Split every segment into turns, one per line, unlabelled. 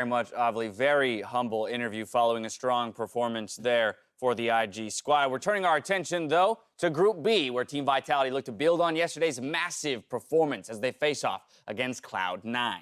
Very much, Avli. Very humble interview following a strong performance there for the IG squad. We're turning our attention, though, to Group B, where Team Vitality looked to build on yesterday's massive performance as they face off against Cloud9.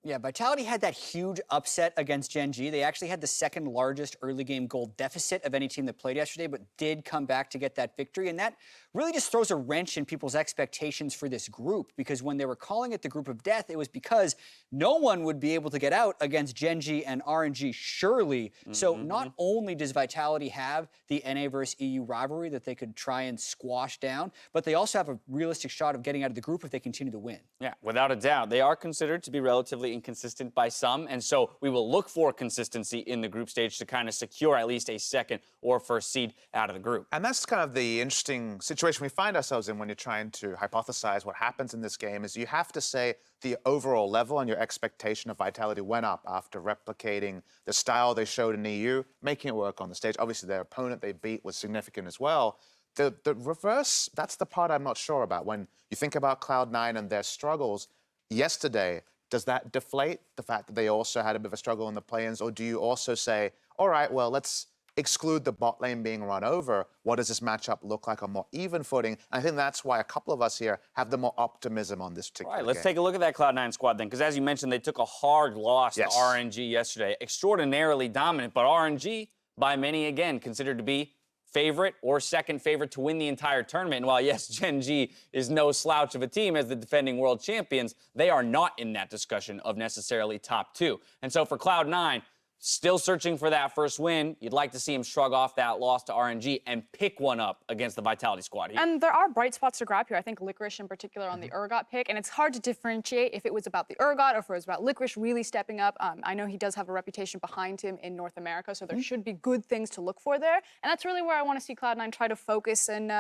Yeah, Vitality had that huge upset against Gen G. They actually had the second largest early game goal deficit of any team that played yesterday, but did come back to get that victory. And that really just throws a wrench in people's expectations for this group, because when they were calling it the group of death, it was because no one would be able to get out against Gen G and RNG, surely. So not only does Vitality have the NA versus EU rivalry that they could try and squash down, but they also have a realistic shot of getting out of the group if they continue to win.
Yeah, without a doubt. They are considered to be relatively inconsistent by some, and so we will look for consistency in the group stage to kind of secure at least a second or first seed out of the group.
And that's kind of the interesting situation we find ourselves in when you're trying to hypothesize what happens in this game, is you have to say the overall level and your expectation of Vitality went up after replicating the style they showed in EU, making it work on the stage. Obviously, their opponent they beat was significant as well. The reverse, that's the part I'm not sure about. When you think about Cloud9 and their struggles yesterday, does that deflate the fact that they also had a bit of a struggle in the play-ins, or do you also say, all right, well, let's exclude the bot lane being run over? What does this matchup look like on more even footing? And I think that's why a couple of us here have the more optimism on this particular
All right, let's
game.
take a look at that Cloud9 squad then, because as you mentioned, they took a hard loss to RNG yesterday. Extraordinarily dominant, but RNG, by many, again, considered to be favorite or second favorite to win the entire tournament. And while, yes, Gen G is no slouch of a team as the defending world champions, they are not in that discussion of necessarily top two. And so for Cloud9, still searching for that first win. You'd like to see him shrug off that loss to RNG and pick one up against the Vitality squad here.
And there are bright spots to grab here. I think Licorice in particular on the Urgot pick. And it's hard to differentiate if it was about the Urgot or if it was about Licorice really stepping up. I know he does have a reputation behind him in North America, so there should be good things to look for there. And that's really where I want to see Cloud9 try to focus and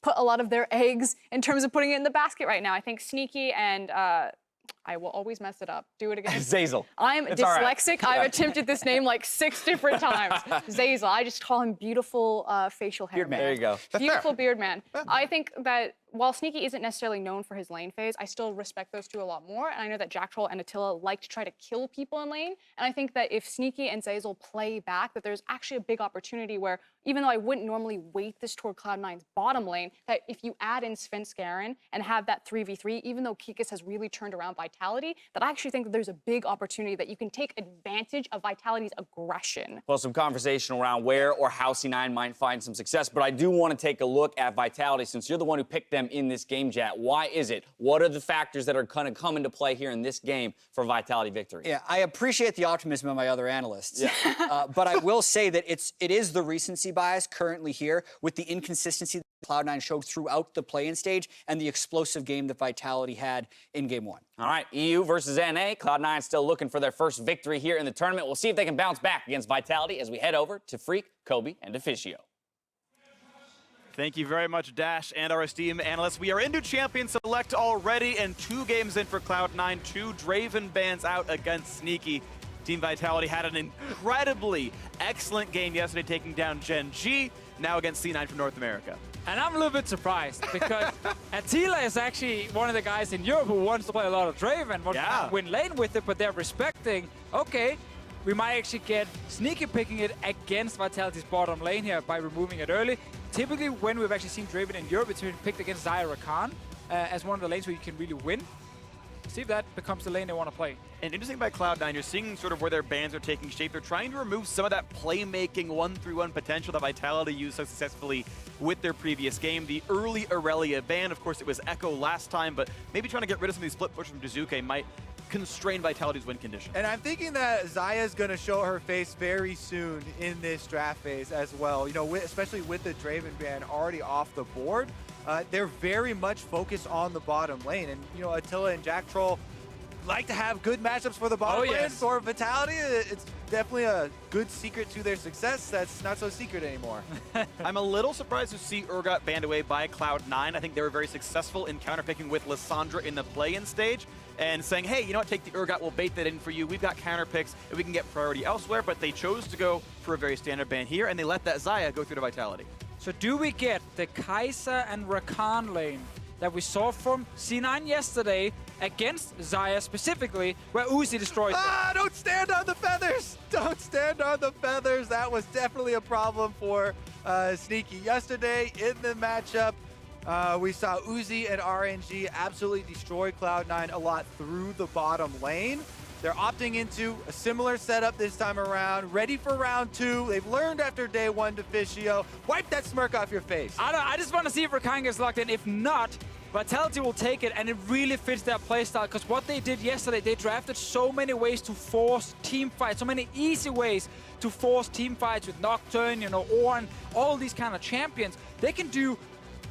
put a lot of their eggs in terms of putting it in the basket right now. I think Sneaky and I will always mess it up. Do it again.
Zeyzal.
I'm
it's
dyslexic.
Right.
I've attempted this name like 6 different times. Zeyzal. I just call him beautiful facial hair.
Beard man. There you go.
Beautiful beard man. I think that while Sneaky isn't necessarily known for his lane phase, I still respect those two a lot more. And I know that Jactroll and Attila like to try to kill people in lane. And I think that if Sneaky and Zeyzal play back, that there's actually a big opportunity where, even though I wouldn't normally weight this toward Cloud9's bottom lane, that if you add in Svenskeren and have that 3v3, even though Kikis has really turned around Vitality, that I actually think that there's a big opportunity that you can take advantage of Vitality's aggression.
Well, some conversation around where or how C9 might find some success, but I do want to take a look at Vitality since you're the one who picked them in this game, Jat. Why is it? What are the factors that are going to come into play here in this game for Vitality victory?
Yeah, I appreciate the optimism of my other analysts, but I will say that it is the recency bias currently here with the inconsistency that Cloud9 showed throughout the play-in stage and the explosive game that Vitality had in Game 1.
All right, EU versus NA. Cloud9 still looking for their first victory here in the tournament. We'll see if they can bounce back against Vitality as we head over to Freak, Kobe, and Officio.
Thank you very much, Dash, and our esteemed analysts. We are into Champion Select already, and 2 games in for Cloud9. 2 Draven bans out against Sneaky. Team Vitality had an incredibly excellent game yesterday, taking down Gen G, now against C9 from North America.
And I'm a little bit surprised because Attila is actually one of the guys in Europe who wants to play a lot of Draven, wants to win lane with it, but they're respecting, okay, we might actually get Sneaky picking it against Vitality's bottom lane here by removing it early. Typically, when we've actually seen Draven in Europe, it's been picked against Xayah Rakan as one of the lanes where you can really win. See if that becomes the lane they want to play.
And interesting by Cloud9, you're seeing sort of where their bans are taking shape. They're trying to remove some of that playmaking 1-3-1 potential that Vitality used so successfully with their previous game. The early Aurelia ban, of course, it was Echo last time, but maybe trying to get rid of some of these split push from Jiizuke might constrain Vitality's win condition.
And I'm thinking that Xayah's going to show her face very soon in this draft phase as well. You know, especially with the Draven ban already off the board, they're very much focused on the bottom lane. And, you know, Attila and Jactroll like to have good matchups for the bottom lane for Vitality. It's definitely a good secret to their success that's not so secret anymore.
I'm a little surprised to see Urgot banned away by Cloud9. I think they were very successful in counterpicking with Lissandra in the play-in stage and saying, hey, you know what, take the Urgot, we'll bait that in for you. We've got counter picks and we can get priority elsewhere, but they chose to go for a very standard ban here and they let that Xayah go through to Vitality.
So do we get the Kai'Sa and Rakan lane that we saw from C9 yesterday against Xayah specifically, where Uzi destroyed them.
Don't stand on the feathers! Don't stand on the feathers! That was definitely a problem for Sneaky yesterday in the matchup. We saw Uzi and RNG absolutely destroy Cloud9 a lot through the bottom lane. They're opting into a similar setup this time around, ready for round 2. They've learned after day 1 to Fishio. Wipe that smirk off your face.
I just want to see if Rakan gets locked in. If not, Vitality will take it, and it really fits their playstyle, because what they did yesterday, they drafted so many ways to force team fights, so many easy ways to force team fights with Nocturne, you know, Ornn, all these kind of champions. They can do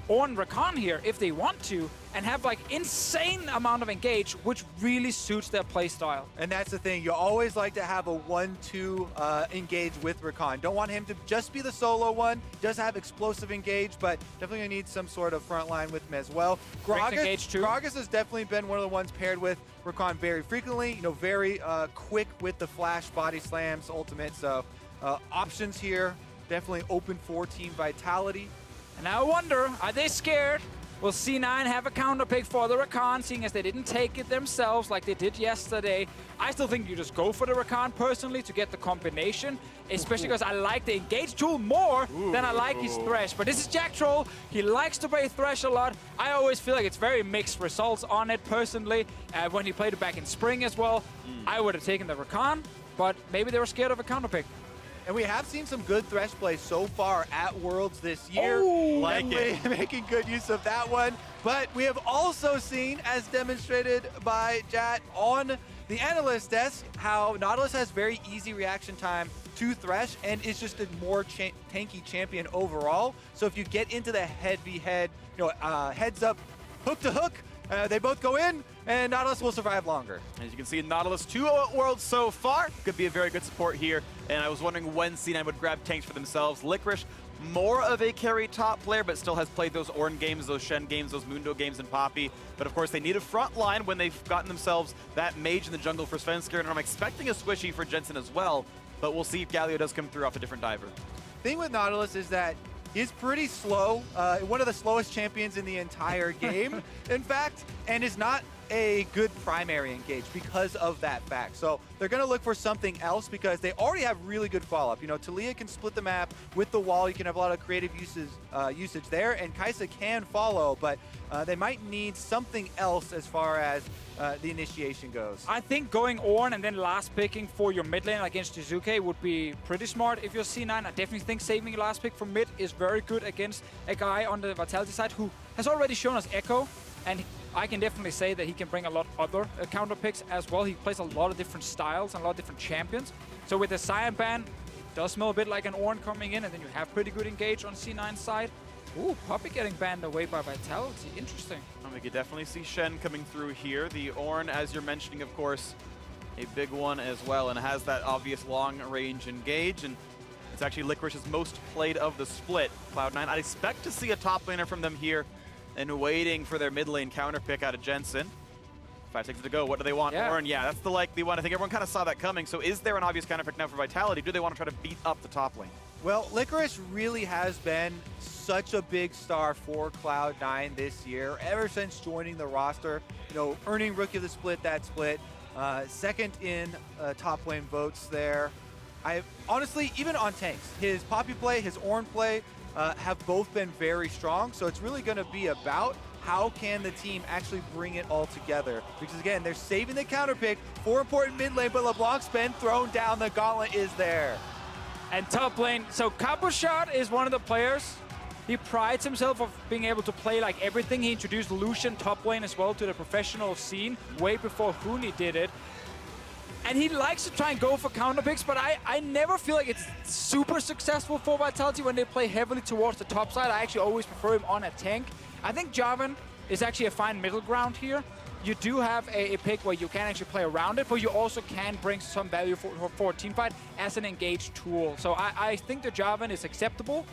Ornn Rakan here if they want to, and have like insane amount of engage, which really suits their playstyle.
And that's the thing, you always like to have a 1-2 engage with Rakan. Don't want him to just be the solo one. Does have explosive engage, but definitely gonna need some sort of front line with him as well. Gragas has definitely been one of the ones paired with Rakan very frequently. You know, very quick with the flash body slams ultimate. So options here definitely open for Team Vitality.
And I wonder, are they scared? Will C9 have a counter pick for the Rakan, seeing as they didn't take it themselves like they did yesterday? I still think you just go for the Rakan personally to get the combination, especially because I like the engage tool more than I like his Thresh. But this is Jactroll. He likes to play Thresh a lot. I always feel like it's very mixed results on it personally. When he played it back in spring as well, I would have taken the Rakan, but maybe they were scared of a counter pick.
And we have seen some good Thresh play so far at Worlds this year. Making good use of that one. But we have also seen, as demonstrated by Jat on the analyst desk, how Nautilus has very easy reaction time to Thresh and is just a more tanky champion overall. So if you get into the head-v-head, you know, heads up, hook to hook, they both go in, and Nautilus will survive longer.
As you can see, Nautilus 2 Worlds so far. Could be a very good support here. And I was wondering when C9 would grab tanks for themselves. Licorice, more of a carry top player, but still has played those Ornn games, those Shen games, those Mundo games in Poppy. But of course, they need a front line when they've gotten themselves that mage in the jungle for Svenskeren. And I'm expecting a squishy for Jensen as well. But we'll see if Galio does come through off a different diver.
Thing with Nautilus is that he's pretty slow, one of the slowest champions in the entire game, in fact, and is not a good primary engage because of that fact. So they're going to look for something else because they already have really good follow-up. You know, Taliyah can split the map with the wall. You can have a lot of creative usage there, and Kaisa can follow, but they might need something else as far as the initiation goes.
I think going Ornn and then last picking for your mid lane against Jiizuke would be pretty smart if you're C9. I definitely think saving your last pick for mid is very good against a guy on the Vitality side who has already shown us Echo, and I can definitely say that he can bring a lot of other counter picks as well. He plays a lot of different styles and a lot of different champions. So with the Xayah ban, it does smell a bit like an Ornn coming in, and then you have pretty good engage on C9's side. Ooh, Poppy getting banned away by Vitality. Interesting.
We could definitely see Shen coming through here. The Ornn, as you're mentioning, of course, a big one as well, and has that obvious long-range engage. And it's actually Licorice's most played of the split. Cloud9, I'd expect to see a top laner from them here, and waiting for their mid lane counter pick out of Jensen. 5 seconds to go. What do they want? Ornn, yeah, that's the likely one. I think everyone kind of saw that coming. So is there an obvious counter pick now for Vitality? Do they want to try to beat up the top lane?
Well, Licorice really has been such a big star for Cloud9 this year, ever since joining the roster. You know, earning Rookie of the Split, that split. Second in top lane votes there. Honestly, even on tanks, his Poppy play, his Ornn play, have both been very strong. So it's really going to be about how can the team actually bring it all together. Because again, they're saving the counter pick for important mid lane, but LeBlanc's been thrown down. The gauntlet is there.
And top lane, so Cabochard is one of the players. He prides himself of being able to play like everything. He introduced Lucian top lane as well to the professional scene way before Huni did it. And he likes to try and go for counter picks, but I never feel like it's super successful for Vitality when they play heavily towards the top side. I actually always prefer him on a tank. I think Jarvan is actually a fine middle ground here. You do have a pick where you can actually play around it, but you also can bring some value for a team fight as an engaged tool. So I think the Jarvan is acceptable,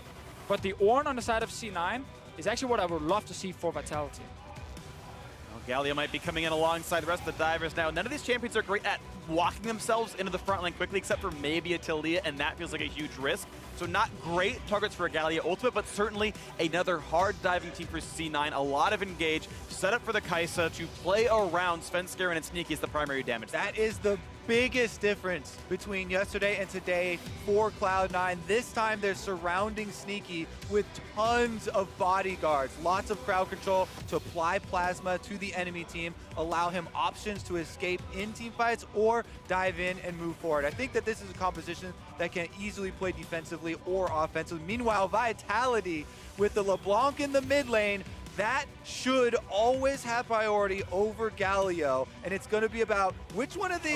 but the Ornn on the side of C9 is actually what I would love to see for Vitality.
Galio might be coming in alongside the rest of the divers now. None of these champions are great at walking themselves into the front lane quickly, except for maybe a Taliyah, and that feels like a huge risk. So not great targets for a Galio ultimate, but certainly another hard diving team for C9. A lot of engage, set up for the Kaisa to play around Svenskeren and Sneaky as the primary damage.
That is the biggest difference between yesterday and today for Cloud9. This time they're surrounding Sneaky with tons of bodyguards, lots of crowd control to apply plasma to the enemy team, allow him options to escape in team fights or dive in and move forward. I think that this is a composition that can easily play defensively or offensively. Meanwhile, Vitality with the LeBlanc in the mid lane, that should always have priority over Galio, and it's going to be about which one of the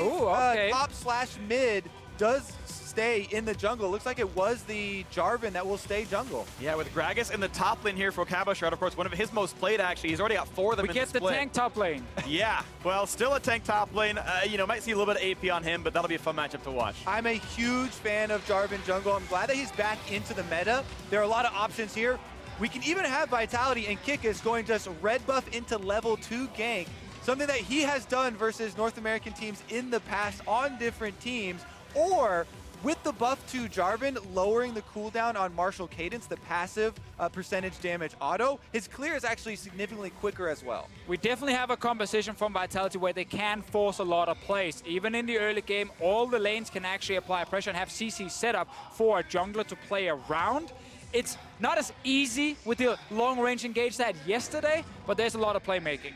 top/mid does stay in the jungle. Looks like it was the Jarvan that will stay jungle.
Yeah, with Gragas in the top lane here for Cabochard, of course, one of his most played, actually. He's already got 4 of them in the split.
We get the tank top lane.
Yeah, well, still a tank top lane. You know, might see a little bit of AP on him, but that'll be a fun matchup to watch.
I'm a huge fan of Jarvan jungle. I'm glad that he's back into the meta. There are a lot of options here. We can even have Vitality and Kikis going just red buff into level 2 gank, something that he has done versus North American teams in the past on different teams, or with the buff to Jarvan, lowering the cooldown on Martial Cadence, the passive percentage damage auto, his clear is actually significantly quicker as well.
We definitely have a composition from Vitality where they can force a lot of plays. Even in the early game, all the lanes can actually apply pressure and have CC set up for a jungler to play around. It's not as easy with the long-range engage that yesterday, but there's a lot of playmaking.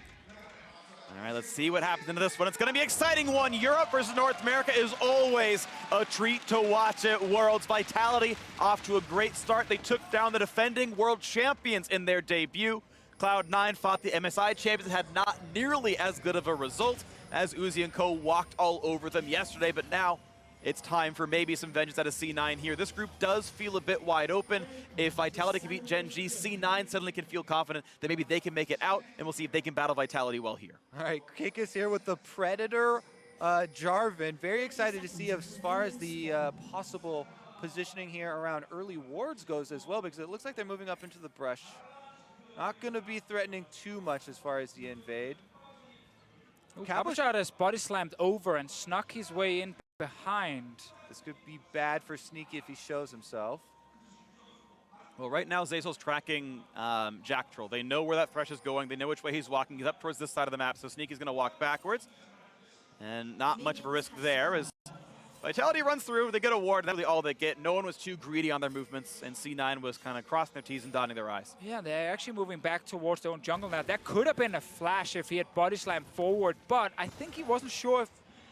All right, let's see what happens into this one. It's going to be an exciting one. Europe versus North America is always a treat to watch at Worlds. Vitality off to a great start. They took down the defending world champions in their debut. Cloud9 fought the MSI champions and had not nearly as good of a result as Uzi and Co. walked all over them yesterday, but now it's time for maybe some vengeance out of C9 here. This group does feel a bit wide open. If Vitality can beat Gen G, C9 suddenly can feel confident that maybe they can make it out, and we'll see if they can battle Vitality well here.
All right, Kikis here with the Predator Jarvan. Very excited to see as far as the possible positioning here around early wards goes as well, because it looks like they're moving up into the brush. Not going to be threatening too much as far as the invade.
Cabochard has body slammed over and snuck his way in behind.
This could be bad for Sneaky if he shows himself.
Well, right now, Zeyzal's tracking Jactroll. They know where that Thresh is going. They know which way he's walking. He's up towards this side of the map, so Sneaky's going to walk backwards. And not much of a risk there as Vitality runs through. They get a ward, that's really all they get. No one was too greedy on their movements, and C9 was kind of crossing their T's and dotting their I's.
Yeah, they're actually moving back towards their own jungle now. That could have been a flash if he had body slammed forward, but I think he wasn't sure if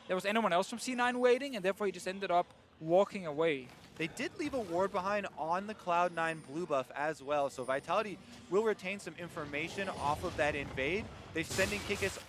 there was anyone else from C9 waiting, and therefore he just ended up walking away.
They did leave a ward behind on the Cloud9 blue buff as well, so Vitality will retain some information off of that invade. They're sending Kikis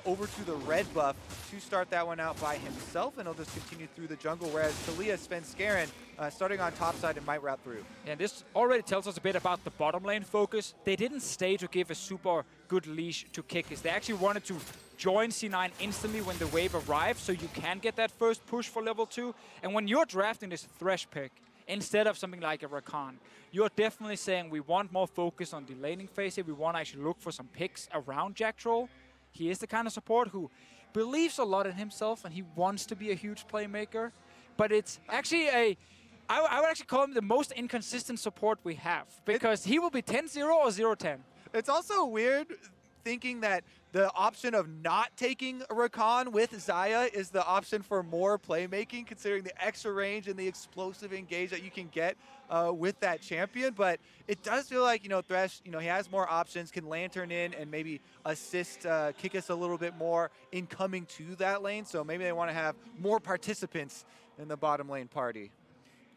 over to the red buff to start that one out by himself, and he'll just continue through the jungle, whereas Taliyah, Svenskeren starting on top side and might route through.
Yeah, this already tells us a bit about the bottom lane focus. They didn't stay to give a super good leash to Kikis. They actually wanted to join C9 instantly when the wave arrives, so you can get that first push for level 2. And when you're drafting this Thresh pick, instead of something like a Rakan, you're definitely saying we want more focus on the laning phase here. We want to actually look for some picks around Jactroll. He is the kind of support who believes a lot in himself, and he wants to be a huge playmaker. But it's actually I would actually call him the most inconsistent support we have, because he will be 10-0 or 0-10.
It's also weird thinking that the option of not taking Rakan with Xayah is the option for more playmaking, considering the extra range and the explosive engage that you can get with that champion. But it does feel like, Thresh, he has more options, can lantern in and maybe assist Kikis a little bit more in coming to that lane. So maybe they want to have more participants in the bottom lane party.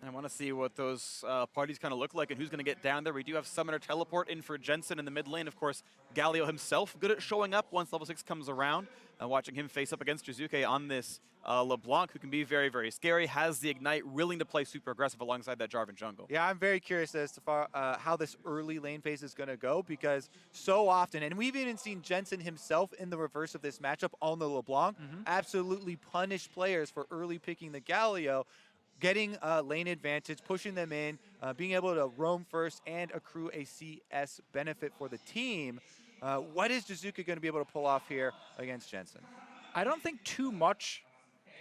And I want to see what those parties kind of look like and who's going to get down there. We do have Summoner Teleport in for Jensen in the mid lane. Of course, Galio himself good at showing up once level 6 comes around. Watching him face up against Jiizuke on this LeBlanc, who can be very, very scary, has the Ignite, willing to play super aggressive alongside that Jarvan jungle.
Yeah, I'm very curious as to how this early lane phase is going to go, because so often, and we've even seen Jensen himself in the reverse of this matchup on the LeBlanc, absolutely punish players for early picking the Galio, getting lane advantage, pushing them in, being able to roam first and accrue a CS benefit for the team. What is Jiizuke going to be able to pull off here against Jensen?
I don't think too much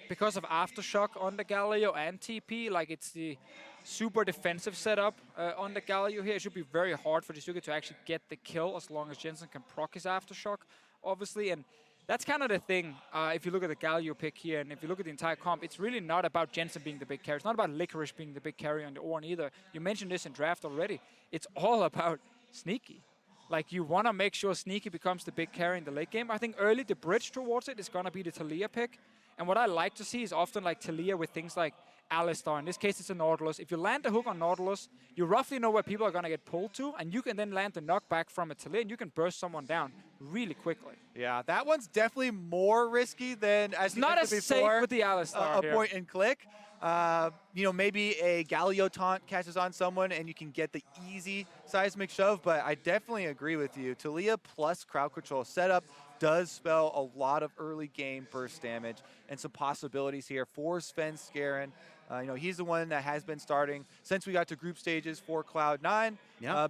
because of Aftershock on the Galio and TP. Like, it's the super defensive setup on the Galio here. It should be very hard for Jiizuke to actually get the kill as long as Jensen can proc his Aftershock, obviously. And that's kind of the thing, if you look at the Galio pick here, and if you look at the entire comp, it's really not about Jensen being the big carry. It's not about Licorice being the big carry on the Ornn either. You mentioned this in draft already. It's all about Sneaky. Like, you want to make sure Sneaky becomes the big carry in the late game. I think early the bridge towards it is going to be the Taliyah pick. And what I like to see is often like Taliyah with things like Alistar. In this case, it's a Nautilus. If you land the hook on Nautilus, you roughly know where people are going to get pulled to, and you can then land the knockback from a Taliyah, and you can burst someone down really quickly.
Yeah, that one's definitely more risky than, as you
not
mentioned
as
before,
safe with the Alistar.
a point and click. You know, maybe a Galio taunt catches on someone and you can get the easy seismic shove, but I definitely agree with you. Taliyah plus crowd control setup does spell a lot of early game burst damage and some possibilities here for Svenskeren. You know, he's the one that has been starting since we got to group stages for Cloud9,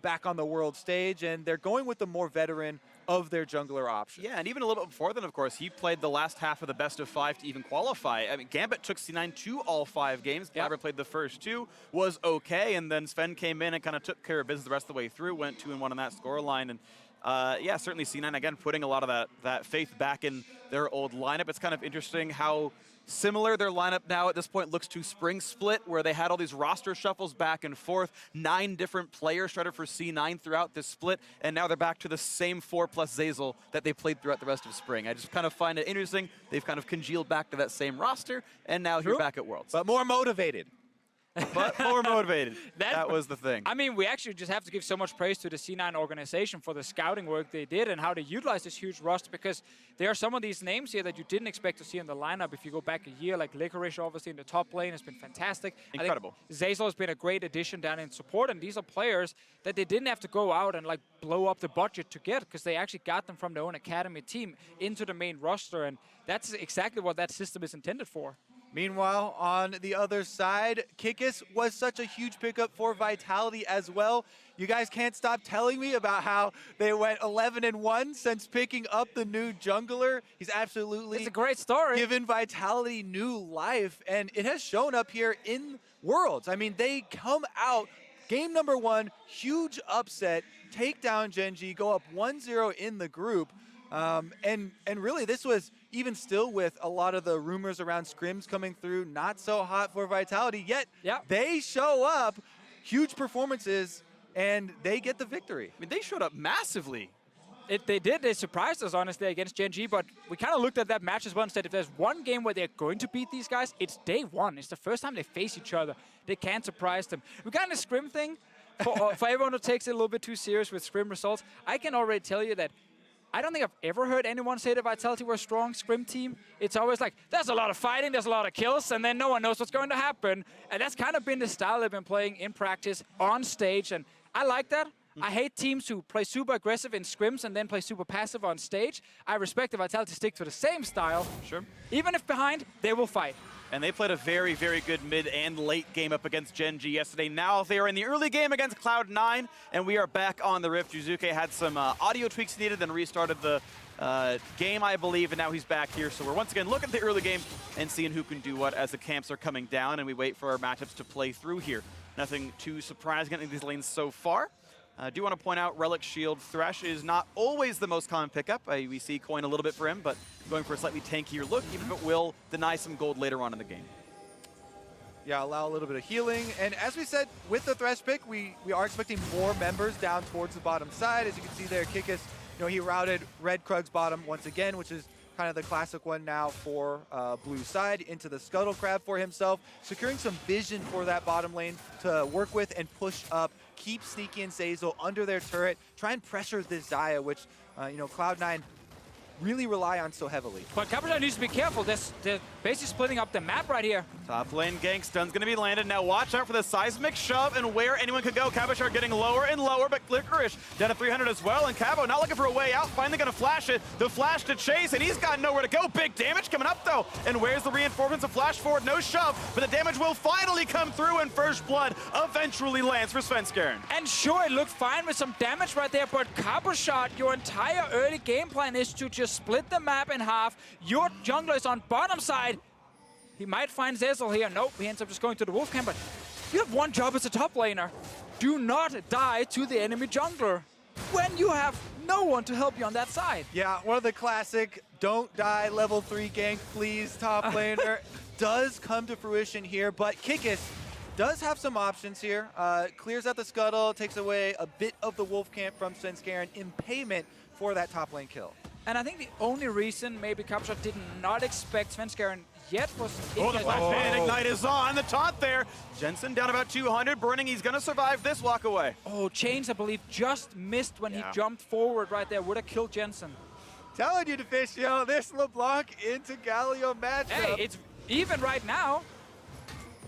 back on the world stage, and they're going with the more veteran of their jungler options.
Yeah, and even a little bit before then, of course, he played the last half of the best of 5 to even qualify. I mean, Gambit took C9 to all 5 games. FLICKR played the first 2, was okay, and then Sven came in and kind of took care of business the rest of the way through, went 2-1 on that scoreline, and yeah, certainly C9, again, putting a lot of that faith back in their old lineup. It's kind of interesting how similar their lineup now at this point looks to Spring Split, where they had all these roster shuffles back and forth, 9 different players started for C9 throughout this split, and now they're back to the same 4 plus Zeyzal that they played throughout the rest of spring. I just kind of find it interesting. They've kind of congealed back to that same roster, and now you're back at Worlds.
But more motivated.
But more motivated. That was the thing.
I mean, we actually just have to give so much praise to the C9 organization for the scouting work they did and how they utilized this huge roster, because there are some of these names here that you didn't expect to see in the lineup if you go back a year, like Licorice, obviously, in the top lane has been fantastic.
Incredible.
I think Zeyzal has been a great addition down in support, and these are players that they didn't have to go out and like blow up the budget to get, because they actually got them from their own academy team into the main roster, and that's exactly what that system is intended for.
Meanwhile, on the other side, Kikis was such a huge pickup for Vitality as well. You guys can't stop telling me about how they went 11-1 since picking up the new jungler. He's absolutely
It's a great story.
given Vitality new life, and it has shown up here in Worlds. I mean, they come out, game number 1, huge upset, take down Gen G, go up 1-0 in the group. And really, this was even still with a lot of the rumors around scrims coming through, not so hot for Vitality, yet they show up, huge performances, and they get the victory.
I mean, they showed up massively.
They did. They surprised us, honestly, against Gen G, but we kind of looked at that match as well and said, if there's one game where they're going to beat these guys, it's day 1. It's the first time they face each other. They can't surprise them. We got in a scrim thing. For everyone who takes it a little bit too serious with scrim results, I can already tell you that I don't think I've ever heard anyone say that Vitality were a strong scrim team. It's always like, there's a lot of fighting, there's a lot of kills, and then no one knows what's going to happen. And that's kind of been the style they've been playing in practice, on stage, and I like that. I hate teams who play super aggressive in scrims and then play super passive on stage. I respect the Vitality stick to the same style.
Sure.
Even if behind, they will fight.
And they played a very, very good mid and late game up against Gen G yesterday. Now they are in the early game against Cloud9, and we are back on the Rift. Jiizuke had some audio tweaks needed, then restarted the game, I believe, and now he's back here. So we're once again looking at the early game and seeing who can do what as the camps are coming down, and we wait for our matchups to play through here. Nothing too surprising in these lanes so far. I do want to point out Relic Shield Thresh is not always the most common pickup. We see coin a little bit for him, but going for a slightly tankier look, even if it will deny some gold later on in the game.
Yeah, allow a little bit of healing. And as we said, with the Thresh pick, we are expecting more members down towards the bottom side. As you can see there, Kikis, he routed Red Krug's bottom once again, which is kind of the classic one now for blue side, into the Scuttle Crab for himself, securing some vision for that bottom lane to work with and push up, keep Sneaky and Zeyzal under their turret, try and pressure this Xayah, which, Cloud9 really rely on so heavily.
But Cabochard needs to be careful. They're basically splitting up the map right here.
Top lane gank stun's gonna be landed. Now watch out for the seismic shove and where anyone could go. Cabochard getting lower and lower, but Licorice down to 300 as well. And Cabo not looking for a way out. Finally gonna flash it. The flash to chase, and he's got nowhere to go. Big damage coming up though. And where's the reinforcements? A flash forward, no shove, but the damage will finally come through, and first blood eventually lands for Svenskeren.
And sure, it looked fine with some damage right there, but Cabochard, your entire early game plan is to just split the map in half. Your jungler is on bottom side. He might find Zeyzal here. Nope, he ends up just going to the wolf camp, but you have one job as a top laner. Do not die to the enemy jungler when you have no one to help you on that side.
Yeah, one of the classic don't die level 3 gank, please, top laner does come to fruition here, but Kikis does have some options here. Clears out the scuttle, takes away a bit of the wolf camp from Svenskeren in payment for that top lane kill.
And I think the only reason maybe Cabochard did not expect Svenskeren yet was...
Oh, the flashbang ignite is on. The taunt there. Jensen down about 200, burning. He's going to survive this walk away.
Oh, Chains, I believe, just missed when he jumped forward right there. Would have killed Jensen.
Telling you, Deficio, this LeBlanc into Galio matchup.
Hey, it's even right now.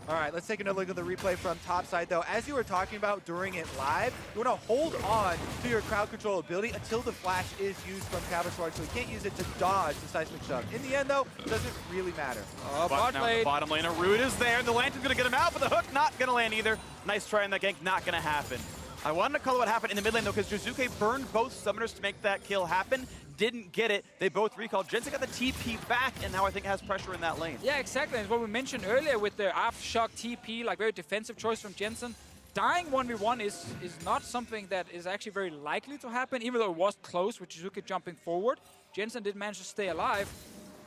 All right, let's take another look at the replay from topside, though. As you were talking about during it live, you want to hold on to your crowd control ability until the flash is used from Cabochard, so you can't use it to dodge the seismic shove. In the end, though, it doesn't really matter.
Oh,
But now the bottom laner, Root is there. The lantern's going to get him out, but the hook not going to land either. Nice try on that gank, not going to happen. I wanted to call what happened in the mid lane, though, because Jiizuke burned both summoners to make that kill happen. Didn't get it. They both recalled. Jensen got the TP back, and now I think has pressure in that lane.
Yeah, exactly. It's what we mentioned earlier with the aftershock TP, like very defensive choice from Jensen. Dying 1v1 is not something that is actually very likely to happen, even though it was close with Jiizuke jumping forward. Jensen did manage to stay alive.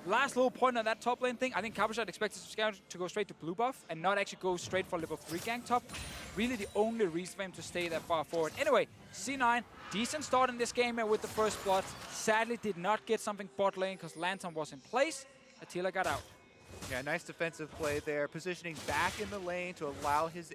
Last little point on that top lane thing, I think Cabochard expected Svenskeren to go straight to blue buff and not actually go straight for level 3 gank top. Really the only reason for him to stay that far forward. Anyway, C9, decent start in this game with the first blood. Sadly did not get something bot lane because Lantern was in place. Attila got out.
Yeah, nice defensive play there. Positioning back in the lane to allow his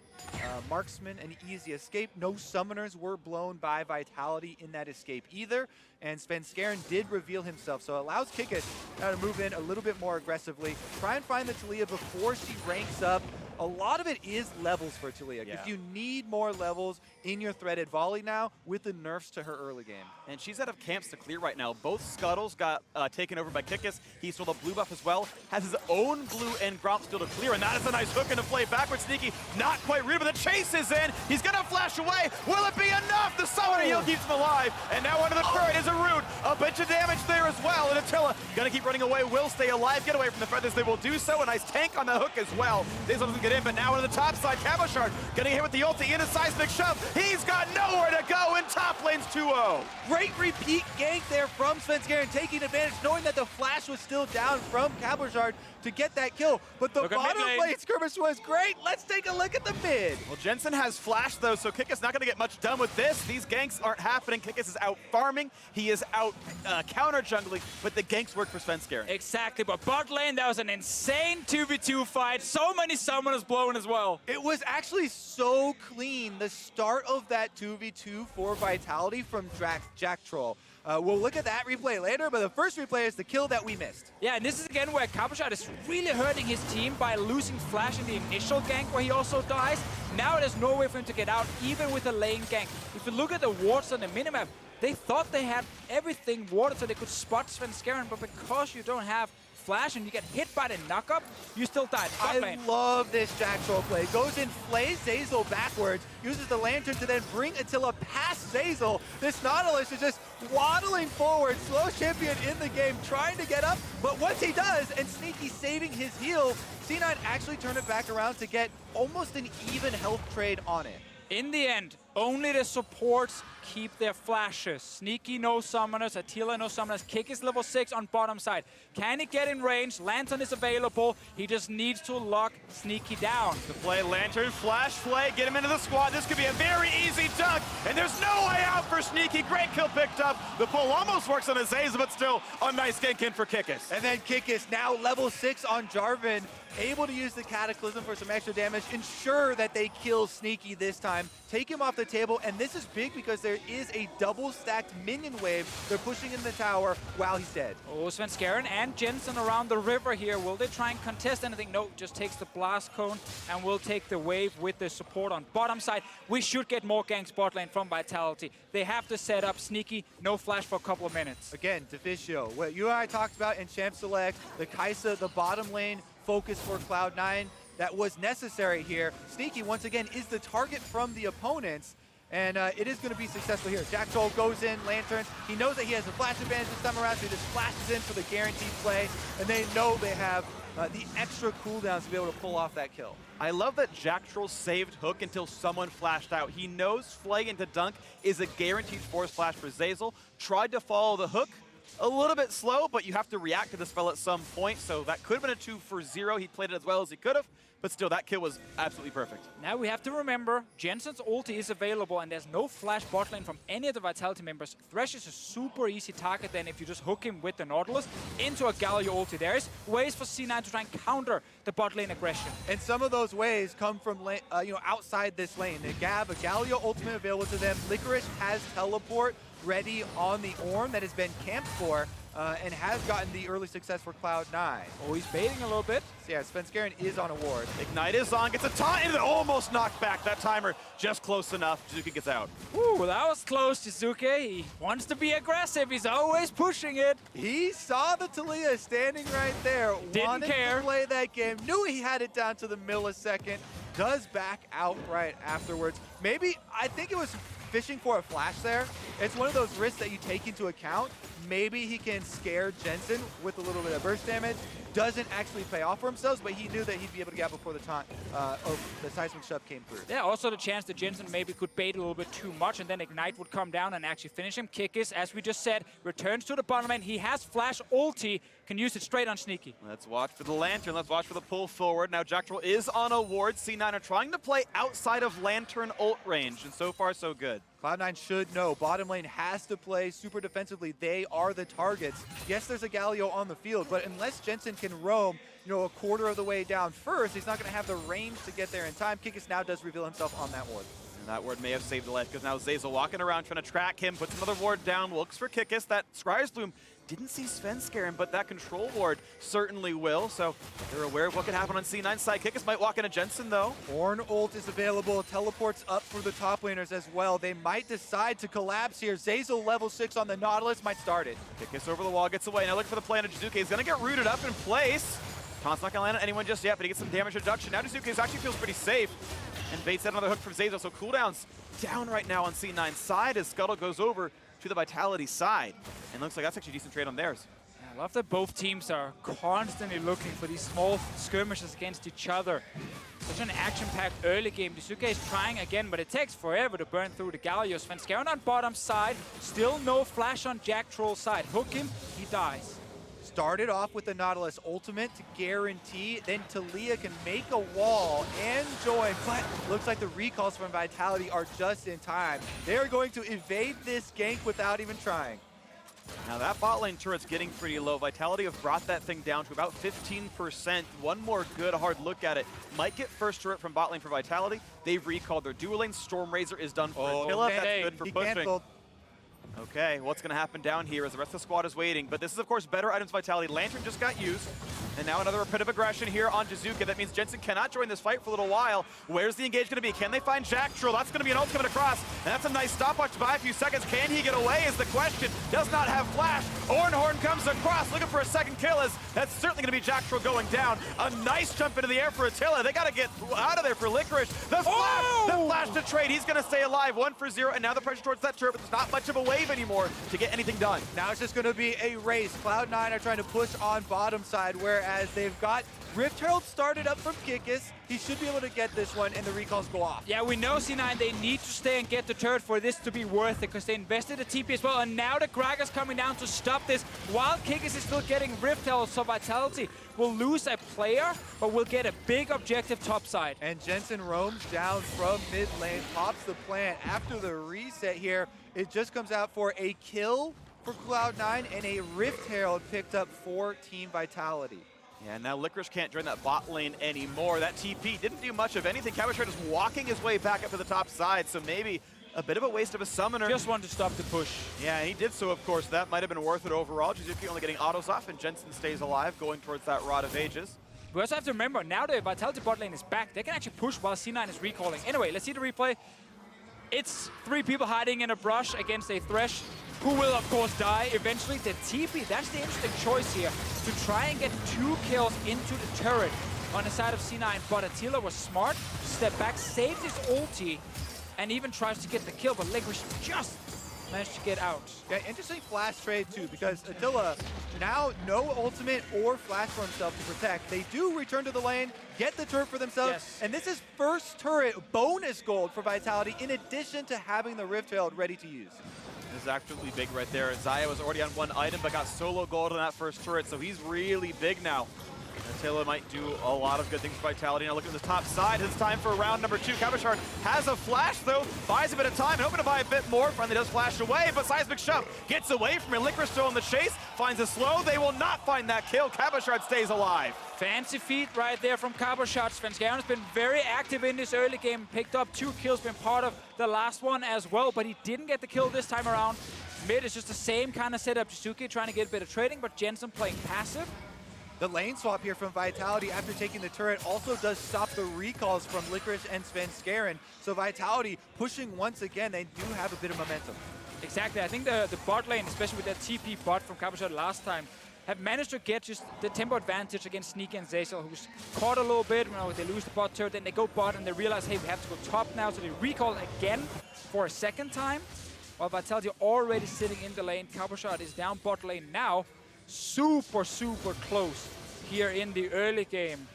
marksman an easy escape. No summoners were blown by Vitality in that escape either. And Svenskeren did reveal himself, so it allows Kikis now to move in a little bit more aggressively. Try and find the Taliyah before she ranks up. A lot of it is levels for Taliyah.
Yeah.
If you need more levels in your threaded volley now with the nerfs to her early game.
And she's out of camps to clear right now. Both scuttles got taken over by Kikis. He stole the blue buff as well. Has his own blue and Gromp still to clear, and that is a nice hook into play. Backward Sneaky, not quite real, but the chase is in. He's gonna flash away. Will it be enough? The summoner heal keeps him alive. And now under the turret is a Root. A bunch of damage there as well. And Attila gonna keep running away, will stay alive, get away from the feathers. They will do so. A nice tank on the hook as well. Zeyzal doesn't get in, but now on the top side, Cabochard getting hit with the ulti in a seismic shove. He's got nowhere to go in top lane's 2-0.
Great repeat gank there from Svenskeren, taking advantage, knowing that the flash was still down from Cabochard to get that kill. But the bottom lane skirmish was great. Let's take a look at the mid.
Well, Jensen has flash, though, so Kikis not going to get much done with this. These ganks aren't happening. Kikis is out farming. He is out counter jungling, but the ganks work for Svenskeren.
Exactly, but bot lane, that was an insane 2v2 fight. So many summoners blown as well.
It was actually so clean, the start of that 2v2 for Vitality from Jactroll. We'll look at that replay later, but the first replay is the kill that we missed.
Yeah, and this is again where Cabochard is really hurting his team by losing flash in the initial gank where he also dies. Now there's no way for him to get out, even with the lane gank. If you look at the wards on the minimap, they thought they had everything warded so they could spot Svenskeren, but because you don't have flash and you get hit by the knockup, you still die.
I love this Jactroll play. Goes in, flays Zeyzal backwards, uses the lantern to then bring Attila past Zeyzal. This Nautilus is just waddling forward, slow champion in the game, trying to get up, but once he does, and Sneaky saving his heal, C9 actually turned it back around to get almost an even health trade on it.
In the end, only the supports keep their flashes. Sneaky, no summoners. Attila, no summoners. Kikis level 6 on bottom side. Can he get in range? Lantern is available. He just needs to lock Sneaky down.
To play Lantern, flash play, get him into the squad. This could be a very easy dunk, and there's no way out for Sneaky. Great kill picked up. The pull almost works on his Zeyzal, but still a nice gank in for Kikis.
And then Kikis now level 6 on Jarvan, able to use the Cataclysm for some extra damage, ensure that they kill Sneaky this time, take him off the the table, and this is big because there is a double-stacked minion wave. They're pushing in the tower while he's dead.
Oh, Svenskeren and Jensen around the river here. Will they try and contest anything? No, just takes the blast cone and will take the wave with the support on bottom side. We should get more ganks bot lane from Vitality. They have to set up Sneaky, no flash for a couple of minutes.
Again, Deficio, what you and I talked about in Champ Select, the Kaisa, the bottom lane focus for Cloud9, that was necessary here. Sneaky, once again, is the target from the opponents, and it is going to be successful here. Jactroll goes in, Lanterns. He knows that he has a flash advantage this time around, so he just flashes in for the guaranteed play, and they know they have the extra cooldowns to be able to pull off that kill.
I love that Jactroll saved hook until someone flashed out. He knows flag into dunk is a guaranteed force flash for Zeyzal. Tried to follow the hook. A little bit slow, but you have to react to this spell at some point, so that could have been a 2 for 0. He played it as well as he could have, but still, that kill was absolutely perfect.
Now we have to remember, Jensen's ulti is available and there's no flash bot lane from any of the Vitality members. Thresh is a super easy target then if you just hook him with the Nautilus into a Galio ulti. There is ways for C9 to try and counter the bot lane aggression.
And some of those ways come from outside this lane. They have a Galio ultimate available to them. Licorice has teleport ready on the Ornn that has been camped for and has gotten the early success for Cloud9.
Oh, he's baiting a little bit.
So yeah, Svenskeren is on a ward.
Ignite is on, gets a taunt, and almost knocked back. That timer just close enough. Jiizuke gets out.
Ooh, that was close, Jiizuke. He wants to be aggressive. He's always pushing it.
He saw the Taliyah standing right there.
Didn't
wanted
care.
to play that game. Knew he had it down to the millisecond. Does back out right afterwards. Maybe, I think it was fishing for a flash there. It's one of those risks that you take into account. Maybe he can scare Jensen with a little bit of burst damage. Doesn't actually pay off for himself, but he knew that he'd be able to get out before the taunt or the seismic shove came through.
Yeah, also the chance that Jensen maybe could bait a little bit too much and then Ignite would come down and actually finish him. Kikis, as we just said, returns to the bottom lane. He has flash ulti, can use it straight on Sneaky.
Let's watch for the Lantern. Let's watch for the pull forward. Now Jactroll is on a ward. C9 are trying to play outside of Lantern ult range, and so far so good.
Cloud9 should know bottom lane has to play super defensively. They are the targets. Yes, there's a Galio on the field, but unless Jensen can roam, a quarter of the way down first, he's not going to have the range to get there in time. Kikis now does reveal himself on that ward.
And that ward may have saved the life because now Zeyzal walking around trying to track him, puts another ward down, looks for Kikis. That Scry's Bloom didn't see Svenskeren, but that control ward certainly will. So they're aware of what can happen on C9's side. Kikis might walk into Jensen though.
Ornn ult is available. Teleports up for the top laners as well. They might decide to collapse here. Zeyzal level 6 on the Nautilus might start it.
Kikis over the wall, gets away. Now looking for the play on Jiizuke. He's going to get rooted up in place. Taunt's not going to land on anyone just yet, but he gets some damage reduction. Now Jiizuke actually feels pretty safe. And baits out another hook from Zeyzal, so cooldowns down right now on C9's side as Scuttle goes over to the Vitality side. And looks like that's actually a decent trade on theirs.
I love that both teams are constantly looking for these small skirmishes against each other. Such an action-packed early game. Jiizuke is trying again, but it takes forever to burn through the Galio. Svenskeren on bottom side, still no flash on Jactroll's side. Hook him, he dies.
Started off with the Nautilus ultimate to guarantee, then Taliyah can make a wall and join, but looks like the recalls from Vitality are just in time. They're going to evade this gank without even trying.
Now that bot lane turret's getting pretty low. Vitality have brought that thing down to about 15%. One more good hard look at it. Might get first turret from bot lane for Vitality. They've recalled their dual lane. Storm Razor is done for Attila.
okay.
That's good for
He
pushing.
canceled.
Okay, what's going to happen down here as the rest of the squad is waiting? But this is, of course, better items Vitality. Lantern just got used. And now another bit of aggression here on Jiizuke. That means Jensen cannot join this fight for a little while. Where's the engage going to be? Can they find Jactroll? That's going to be an ult coming across. And that's a nice stopwatch to buy a few seconds. Can he get away is the question. Does not have flash. Ornn comes across looking for a second kill as that's certainly going to be Jactroll going down. A nice jump into the air for Attila. They got to get out of there for Licorice. The flash to trade. He's going to stay alive. 1 for 0. And now the pressure towards that turret, but there's not much of a wave anymore to get anything done.
Now it's just going to be a race. Cloud9 are trying to push on bottom side, whereas they've got Rift Herald started up from Kikis. He should be able to get this one, and the recalls go off.
Yeah, we know C9, they need to stay and get the turret for this to be worth it, because they invested a TP as well, and now the Gragas coming down to stop this, while Kikis is still getting Rift Herald, so Vitality will lose a player, but will get a big objective topside.
And Jensen roams down from mid lane, pops the plant. After the reset here, it just comes out for a kill for Cloud9 and a Rift Herald picked up for Team Vitality.
Yeah, now Licorice can't join that bot lane anymore. That TP didn't do much of anything. Cabochard is walking his way back up to the top side, so maybe a bit of a waste of a summoner.
Just wanted to stop the push.
Yeah, he did so, of course. That might have been worth it overall. Jiizuke only getting autos off, and Jensen stays alive, going towards that Rod of Ages.
We also have to remember, now the Vitality bot lane is back. They can actually push while C9 is recalling. Anyway, let's see the replay. It's 3 people hiding in a brush against a Thresh, who will, of course, die eventually. The TP, that's the interesting choice here, to try and get 2 kills into the turret on the side of C9. But Attila was smart, stepped back, saved his ulti, and even tries to get the kill, but Licorice just managed to get out.
Yeah, interesting flash trade too, because Attila now no ultimate or flash for himself to protect. They do return to the lane, get the turret for themselves,
Yes.
and this is first turret bonus gold for Vitality in addition to having the Rift Herald ready to use.
This is absolutely big right there. Xayah was already on 1 item, but got solo gold on that first turret, so he's really big now. Attila might do a lot of good things for Vitality. Now look at the top side. It's time for round number 2. Cabochard has a flash, though. Buys a bit of time, hoping to buy a bit more. Finally does flash away, but Seismic Shove gets away from it. Licorice still in the chase, finds a slow. They will not find that kill. Cabochard stays alive.
Fancy feat right there from Cabochard. Svenskeren has been very active in this early game, picked up 2 kills, been part of the last one as well, but he didn't get the kill this time around. Mid is just the same kind of setup. Jiizuke trying to get a bit of trading, but Jensen playing passive.
The lane swap here from Vitality after taking the turret also does stop the recalls from Licorice and Svenskeren. So Vitality pushing once again, they do have a bit of momentum.
Exactly, I think the bot lane, especially with that TP bot from Cabochard last time, have managed to get just the tempo advantage against Sneaky and Zeyzal, who's caught a little bit. You know, they lose the bot turret, then they go bot and they realize, hey, we have to go top now, so they recall again for a second time. While Vitality already sitting in the lane, Cabochard is down bot lane now. Super close here in the early game.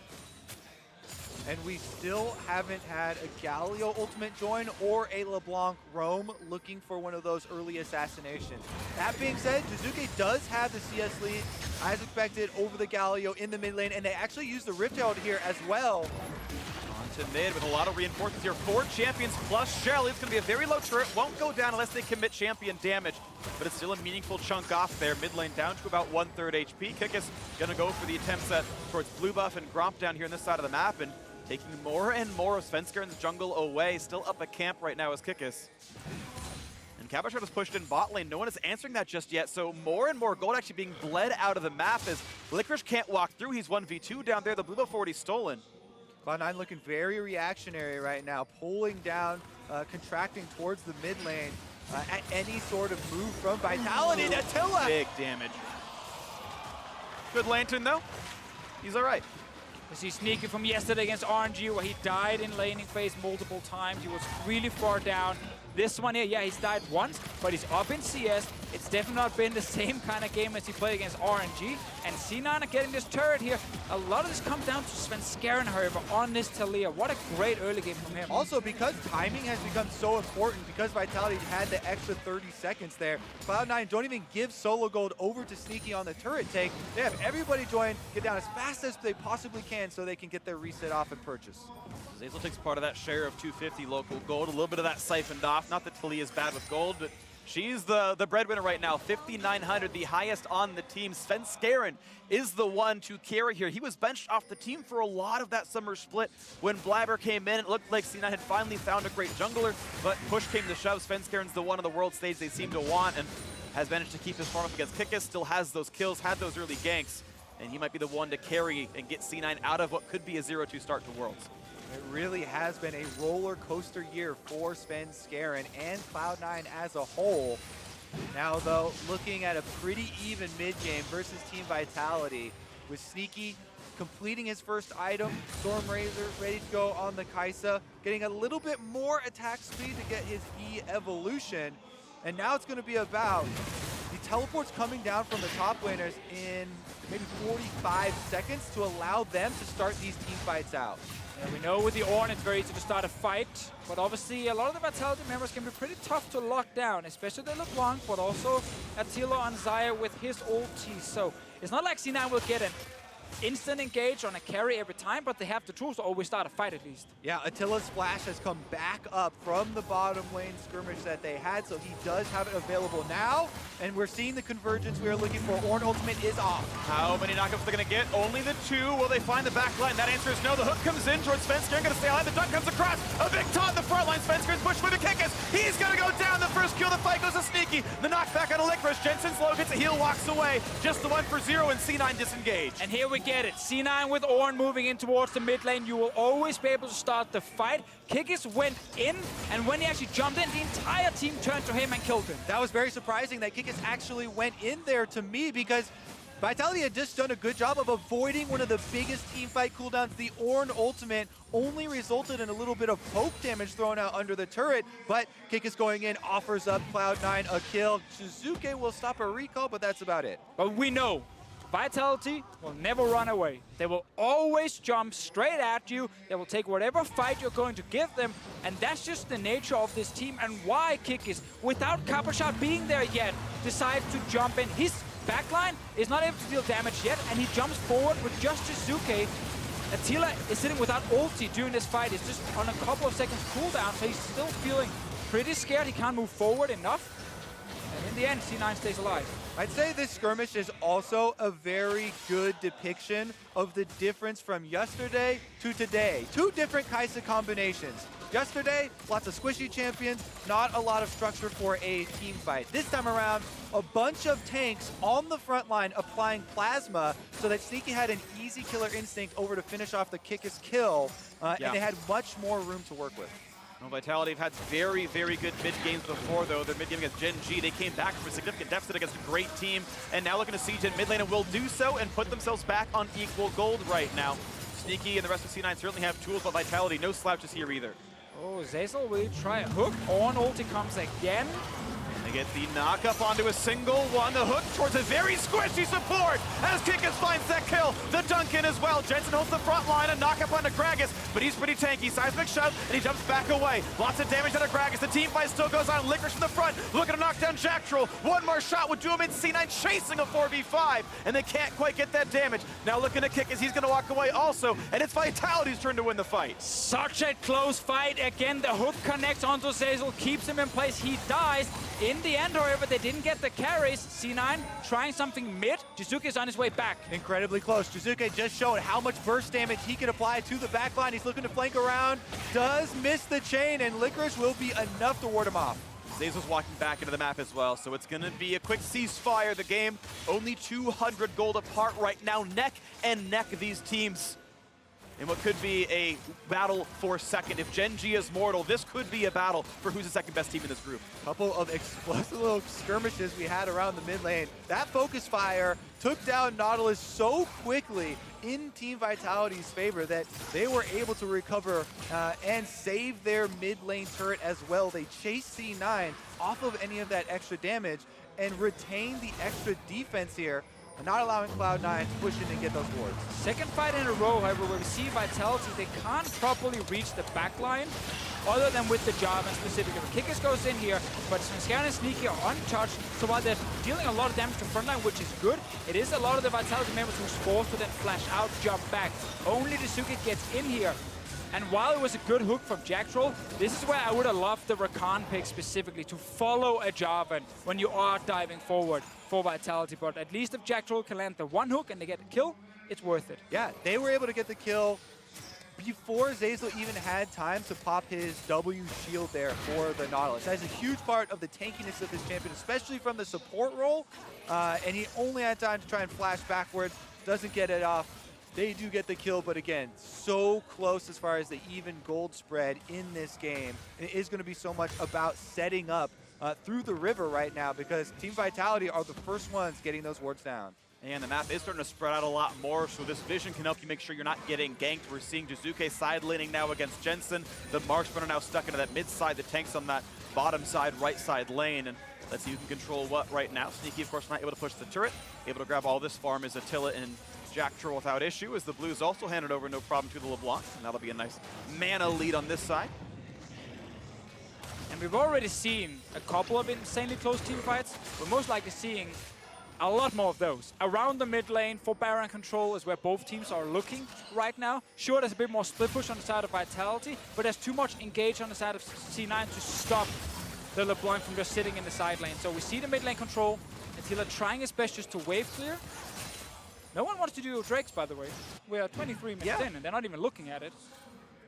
And we still haven't had a Galio ultimate join or a LeBlanc roam looking for one of those early assassinations. That being said, Jiizuke does have the CS lead, as expected, over the Galio in the mid lane, and they actually use the Rift Herald here as well.
On to mid with a lot of reinforcements here. 4 champions plus Shelly. It's going to be a very low turret. Won't go down unless they commit champion damage, but it's still a meaningful chunk off there. Mid lane down to about 1/3 HP. Kikis going to go for the attempts at towards blue buff and Gromp down here on this side of the map, and taking more and more of Svenskeren's jungle away. Still up a camp right now as Kikis. And Cabochard has pushed in bot lane. No one is answering that just yet, so more and more gold actually being bled out of the map as Licorice can't walk through. He's 1v2 down there. The blue buff already stolen.
Cloud9 looking very reactionary right now, pulling down, contracting towards the mid lane at any sort of move from Vitality. And Attila!
Big damage. Good lantern though. He's all right.
We see Sneaky from yesterday against RNG, where he died in laning phase multiple times. He was really far down. This one here, yeah, he's died once, but he's up in CS. It's definitely not been the same kind of game as he played against RNG. And C9 are getting this turret here. A lot of this comes down to Svenskeren, however, on this Taliyah. What a great early game from him.
Also, because timing has become so important, because Vitality had the extra 30 seconds there, Cloud9 don't even give solo gold over to Sneaky on the turret take. They have everybody join, get down as fast as they possibly can so they can get their reset off and purchase.
Zeyzal takes part of that share of 250 local gold, a little bit of that siphoned off. Not that Taliyah is bad with gold, but she's the breadwinner right now. 5,900, the highest on the team. Svenskeren is the one to carry here. He was benched off the team for a lot of that summer split. When Blabber came in, it looked like C9 had finally found a great jungler, but push came to shove. Svenskeren's the one on the world stage they seem to want, and has managed to keep his form up against Kikis. Still has those kills, had those early ganks, and he might be the one to carry and get C9 out of what could be a 0-2 start to Worlds.
It really has been a roller coaster year for Svenskeren and Cloud9 as a whole. Now, though, looking at a pretty even mid-game versus Team Vitality, with Sneaky completing his first item, Storm Razor ready to go on the Xayah, getting a little bit more attack speed to get his E evolution. And now it's going to be about the teleports coming down from the top laners in maybe 45 seconds to allow them to start these team fights out.
Yeah, we know with the Ornn it's very easy to start a fight, but obviously a lot of the Vitality members can be pretty tough to lock down, especially the LeBlanc, but also Attila on Xayah with his ulti. So it's not like C9 will get an instant engage on a carry every time, but they have the tools to always start a fight at least.
Yeah, Attila's splash has come back up from the bottom lane skirmish that they had, so he does have it available now. And we're seeing the convergence we are looking for. Ornn ultimate is off.
How many knockups are they going to get? Only the 2. Will they find the back line? That answer is no. The hook comes in towards Svenskeren. Going to stay alive. The dunk comes across. A big taunt in the front line. Svenskeren's pushed with the Kikis. He's going to go down. The first kill. The fight goes to Sneaky. The knockback on a Licorice. Jensen's low gets a heal, walks away. Just the 1 for 0, and C9 disengaged.
And here we get it. C9 with Ornn moving in towards the mid lane. You will always be able to start the fight. Kikis went in, and when he actually jumped in, the entire team turned to him and killed him.
That was very surprising that Kikis actually went in there to me, because Vitality had just done a good job of avoiding one of the biggest team fight cooldowns. The Ornn ultimate only resulted in a little bit of poke damage thrown out under the turret, but Kikis going in offers up Cloud9 a kill. Jiizuke will stop a recall, but that's about it.
But we know Vitality will never run away. They will always jump straight at you. They will take whatever fight you're going to give them. And that's just the nature of this team and why Kikis, without Cabochard being there yet, decides to jump in. His backline is not able to deal damage yet, and he jumps forward with just Jiizuke. Attila is sitting without ulti during this fight. It's just on a couple of seconds cooldown, so he's still feeling pretty scared. He can't move forward enough. And in the end, C9 stays alive.
I'd say this skirmish is also a very good depiction of the difference from yesterday to today. 2 different kinds of combinations. Yesterday, lots of squishy champions, not a lot of structure for a team fight. This time around, a bunch of tanks on the front line applying plasma so that Sneaky had an easy killer instinct over to finish off the Kikis kill, and they had much more room to work with.
Well, Vitality have had very, very good mid games before, though. Their mid game against Gen G, they came back from a significant deficit against a great team, and now looking to siege in mid lane and will do so and put themselves back on equal gold right now. Sneaky and the rest of C9 certainly have tools, but Vitality, no slouches here either.
Oh, Zeyzal will try a hook. Ornn ulti comes again.
They get the knock up onto a single one. The hook towards a very squishy support as Kikis finds that kill. The dunk in as well. Jensen holds the front line. A knock up onto Gragas, but he's pretty tanky. Seismic shove, and he jumps back away. Lots of damage onto Gragas. The team fight still goes on. Licorice from the front, looking to knock down Jactroll. One more shot would do him in. C9 chasing a 4v5, and they can't quite get that damage. Now looking at Kikis, he's going to walk away also, and it's Vitality's turn to win the fight.
Such a close fight. Again, the hook connects onto Zeyzal, keeps him in place. He dies. In the end, however, they didn't get the carries. C9 trying something mid. Jiizuke is on his way back.
Incredibly close. Jiizuke just showed how much burst damage he can apply to the backline. He's looking to flank around. Does miss the chain, and Licorice will be enough to ward him off.
Zeyzal's walking back into the map as well, so it's going to be a quick ceasefire. The game only 200 gold apart right now, neck and neck these teams. In what could be a battle for second. If Gen G is mortal, this could be a battle for who's the second best team in this group.
Couple of explosive little skirmishes we had around the mid lane. That focus fire took down Nautilus so quickly in Team Vitality's favor that they were able to recover and save their mid lane turret as well. They chased C9 off of any of that extra damage and retained the extra defense here, not allowing Cloud9 to push in and get those wards.
Second fight in a row, however, where we see Vitality, they can't properly reach the backline other than with the Jarvan specifically. Kikis goes in here, but Svenskeren and Sneaky are untouched, so while they're dealing a lot of damage to frontline, which is good, it is a lot of the Vitality members who's forced to then flash out, jump back. Only Jiizuke gets in here. And while it was a good hook from Jactroll, this is where I would have loved the Rakan pick specifically, to follow a Jarvan when you are diving forward for Vitality. But at least if Jactroll can land the one hook and they get the kill, it's worth it.
Yeah, they were able to get the kill before Zeyzal even had time to pop his W shield there for the Nautilus. That is a huge part of the tankiness of this champion, especially from the support role. And he only had time to try and flash backwards, doesn't get it off. They do get the kill, but again, so close as far as the even gold spread in this game. And it is going to be so much about setting up through the river right now, because Team Vitality are the first ones getting those wards down.
And the map is starting to spread out a lot more, so this vision can help you make sure you're not getting ganked. We're seeing Jiizuke side laning now against Jensen. The marksmen are now stuck into that mid side. The tank's on that bottom side, right side lane. And let's see who can control what right now. Sneaky, of course, not able to push the turret. Able to grab all this farm is Attila and Jactroll without issue, as the Blues also handed over no problem to the LeBlanc. And that'll be a nice mana lead on this side.
And we've already seen a couple of insanely close team fights. We're most likely seeing a lot more of those. Around the mid lane for Baron control is where both teams are looking right now. Sure, there's a bit more split push on the side of Vitality, but there's too much engage on the side of C9 to stop the LeBlanc from just sitting in the side lane. So we see the mid lane control. Attila trying his best just to wave clear. No one wants to do Drakes, by the way. We are 23 minutes in, and they're not even looking at it.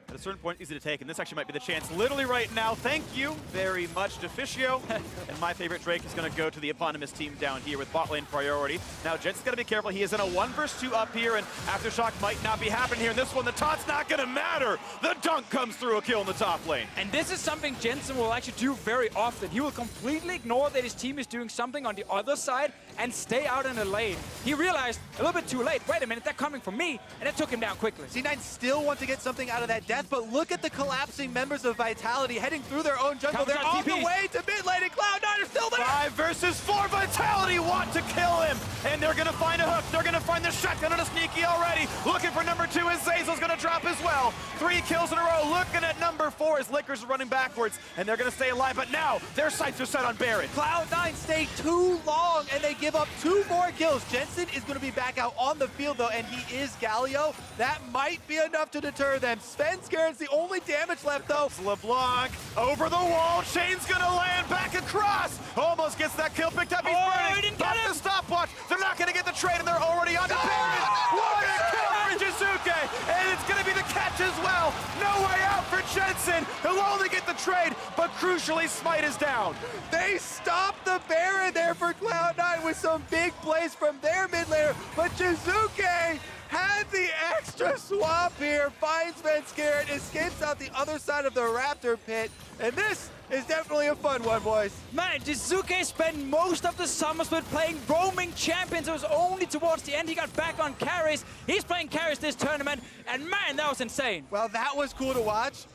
At a certain point, easy to take, and this actually might be the chance literally right now. Thank you very much, Deficio. And my favorite Drake is going to go to the eponymous team down here with bot lane priority. Now, Jensen's got to be careful. He is in a 1 versus 2 up here, and Aftershock might not be happening here in this one. The taught's not going to matter. The dunk comes through, a kill in the top lane.
And this is something Jensen will actually do very often. He will completely ignore that his team is doing something on the other side and stay out in the lane. He realized a little bit too late, wait a minute, they're coming for me, and it took him down quickly.
C9 still want to get something out of that death, but look at the collapsing members of Vitality heading through their own jungle. They're on the way to mid lane, and Cloud9 are still there!
5 versus 4, Vitality want to kill him, and they're gonna find a hook. They're gonna find the shotgun on a Sneaky already. Looking for number 2 as Zeyzal's gonna drop as well. 3 kills in a row. Looking at number 4 as LiCORICE is running backwards, and they're gonna stay alive, but now their sights are set on Baron.
Cloud9 stay too long, and they give up 2 more kills. Jensen is going to be back out on the field, though, and he is Galio. That might be enough to deter them. Svenskeren's the only damage left, though.
LeBlanc over the wall. Chain's going to land back across. Almost gets that kill picked up. He's burning. Got the stopwatch. They're not going to get the trade, and they're already on to Baron. What a kill for Jiizuke, and it's going to be the catch as well. No way out for Jensen. He'll only get the trade, but crucially, Smite is down.
They stopped the Baron there for Cloud9 with some big plays from their mid laner, but Jiizuke had the extra swap here, finds Svenskeren, escapes out the other side of the Raptor pit, and this is definitely a fun one, boys.
Man, Jiizuke spent most of the summer split playing roaming champions. It was only towards the end he got back on carries. He's playing carries this tournament, and man, that was insane.
Well, that was cool to watch.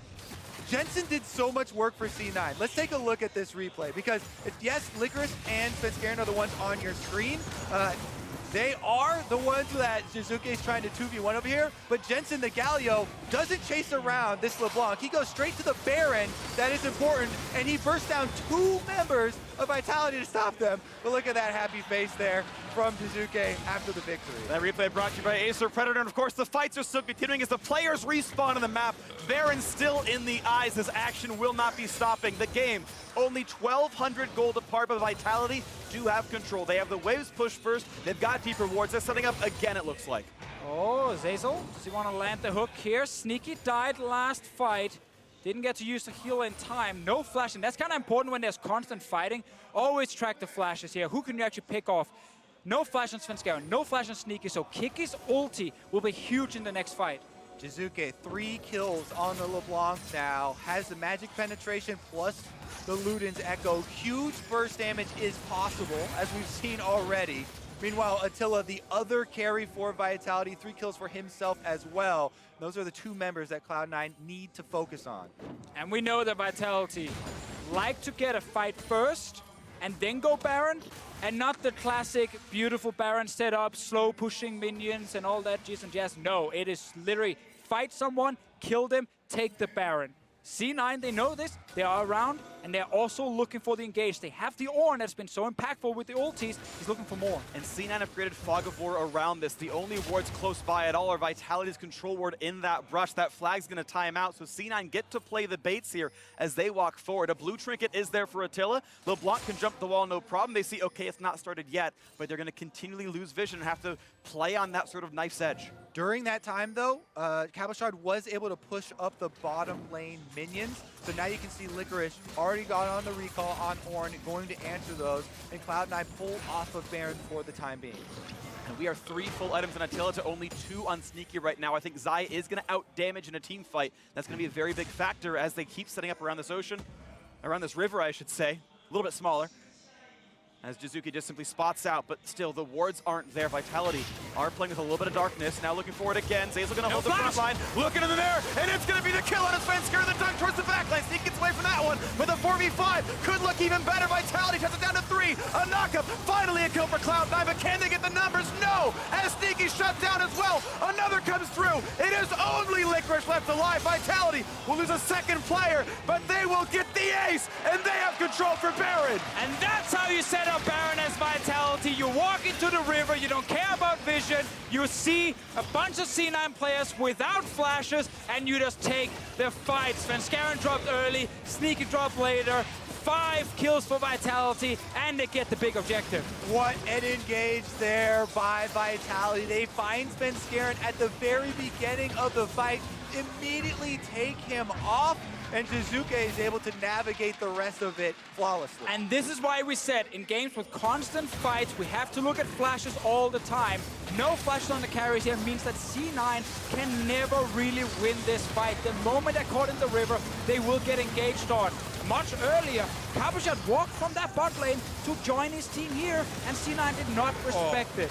Jensen did so much work for C9. Let's take a look at this replay, because yes, Licorice and Svenskeren are the ones on your screen. They are the ones that Jiizuke is trying to 2v1 over here, but Jensen, the Galio, doesn't chase around this LeBlanc. He goes straight to the Baron. That is important, and he bursts down 2 members of Vitality to stop them. But look at that happy face there from Jiizuke after the victory.
That replay brought to you by Acer Predator, and of course the fights are still continuing as the players respawn on the map. Baron still in the eyes. His action will not be stopping. The game, only 1,200 gold apart, but Vitality do have control. They have the waves push first. They've got deep rewards. They're setting up again, it looks like.
Oh, Zeyzal, does he want to land the hook here? Sneaky died last fight. Didn't get to use the heal in time. No flashing. That's kind of important when there's constant fighting. Always track the flashes here. Who can you actually pick off? No flash on Svenskeren, no flash on Sneaky, so Kikis' ulti will be huge in the next fight.
Jiizuke, 3 kills on the LeBlanc now, has the magic penetration plus the Luden's Echo. Huge burst damage is possible, as we've seen already. Meanwhile, Attila, the other carry for Vitality, 3 kills for himself as well. Those are the 2 members that Cloud9 need to focus on.
And we know that Vitality like to get a fight first and then go Baron, and not the classic beautiful Baron setup, slow pushing minions and all that jizz and jazz. No, it is literally fight someone, kill them, take the Baron. C9, they know this, they are around, and they're also looking for the engage. They have the Ornn that's been so impactful with the ultis. He's looking for more.
And C9 have created Fog of War around this. The only wards close by at all are Vitality's control ward in that brush. That flag's going to tie him out, so C9 get to play the baits here as they walk forward. A blue trinket is there for Attila. LeBlanc can jump the wall, no problem. They see, okay, it's not started yet, but they're going to continually lose vision and have to play on that sort of knife's edge.
During that time, though, Cabochard was able to push up the bottom lane minions. So now you can see Licorice already got on the recall on Ornn, going to answer those, and Cloud9 pulled off of Baron for the time being.
And we are 3 full items on Attila to only 2 on Sneaky right now. I think Xayah is going to out-damage in a team fight. That's going to be a very big factor as they keep setting up around this ocean, around this river, I should say. A little bit smaller. As Jiizuke just simply spots out, but still, the wards aren't there. Vitality are playing with a little bit of darkness. Now looking forward again. Zeyzal going to hold the front line. Looking in the air, and it's going to be the kill out of Svenskeren. The dunk towards the back line. Sneak gets away from that one with a 4v5. Could look even better. Vitality cuts it down to 3. 3, a knockup, finally a kill for Cloud9, but can they get the numbers? No, as Sneaky shut down as well. Another comes through. It is only Licorice left alive. Vitality will lose a second player, but they will get the ace, and they have control for Baron.
And that's how you set up Baron as Vitality. You walk into the river, you don't care about vision, you see a bunch of C9 players without flashes, and you just take the fight. Svenskeren dropped early, Sneaky dropped later. 5 kills for Vitality, and they get the big objective.
What an engage there by Vitality. They find Svenskeren at the very beginning of the fight, immediately take him off, and Jiizuke is able to navigate the rest of it flawlessly.
And this is why we said, in games with constant fights, we have to look at flashes all the time. No flashes on the carries here means that C9 can never really win this fight. The moment they're caught in the river, they will get engaged on. Much earlier, Cabochard walked from that bot lane to join his team here, and C9 did not respect it.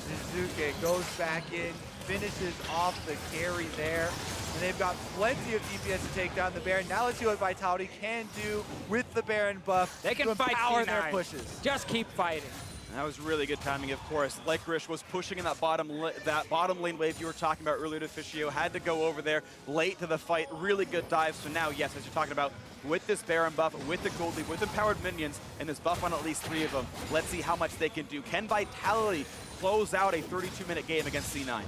Jiizuke goes back in, finishes off the carry there. And they've got plenty of DPS to take down the Baron. Now let's see what Vitality can do with the Baron buff.
They can
to
fight
empower
C9.
their pushes.
Just keep fighting.
That was really good timing, of course. Licorice was pushing in that bottom lane wave you were talking about earlier to Officio. Had to go over there late to the fight. Really good dive. So now, yes, as you're talking about, with this Baron buff, with the gold lead, with empowered minions, and this buff on at least 3 of them, let's see how much they can do. Can Vitality close out a 32-minute game against C9?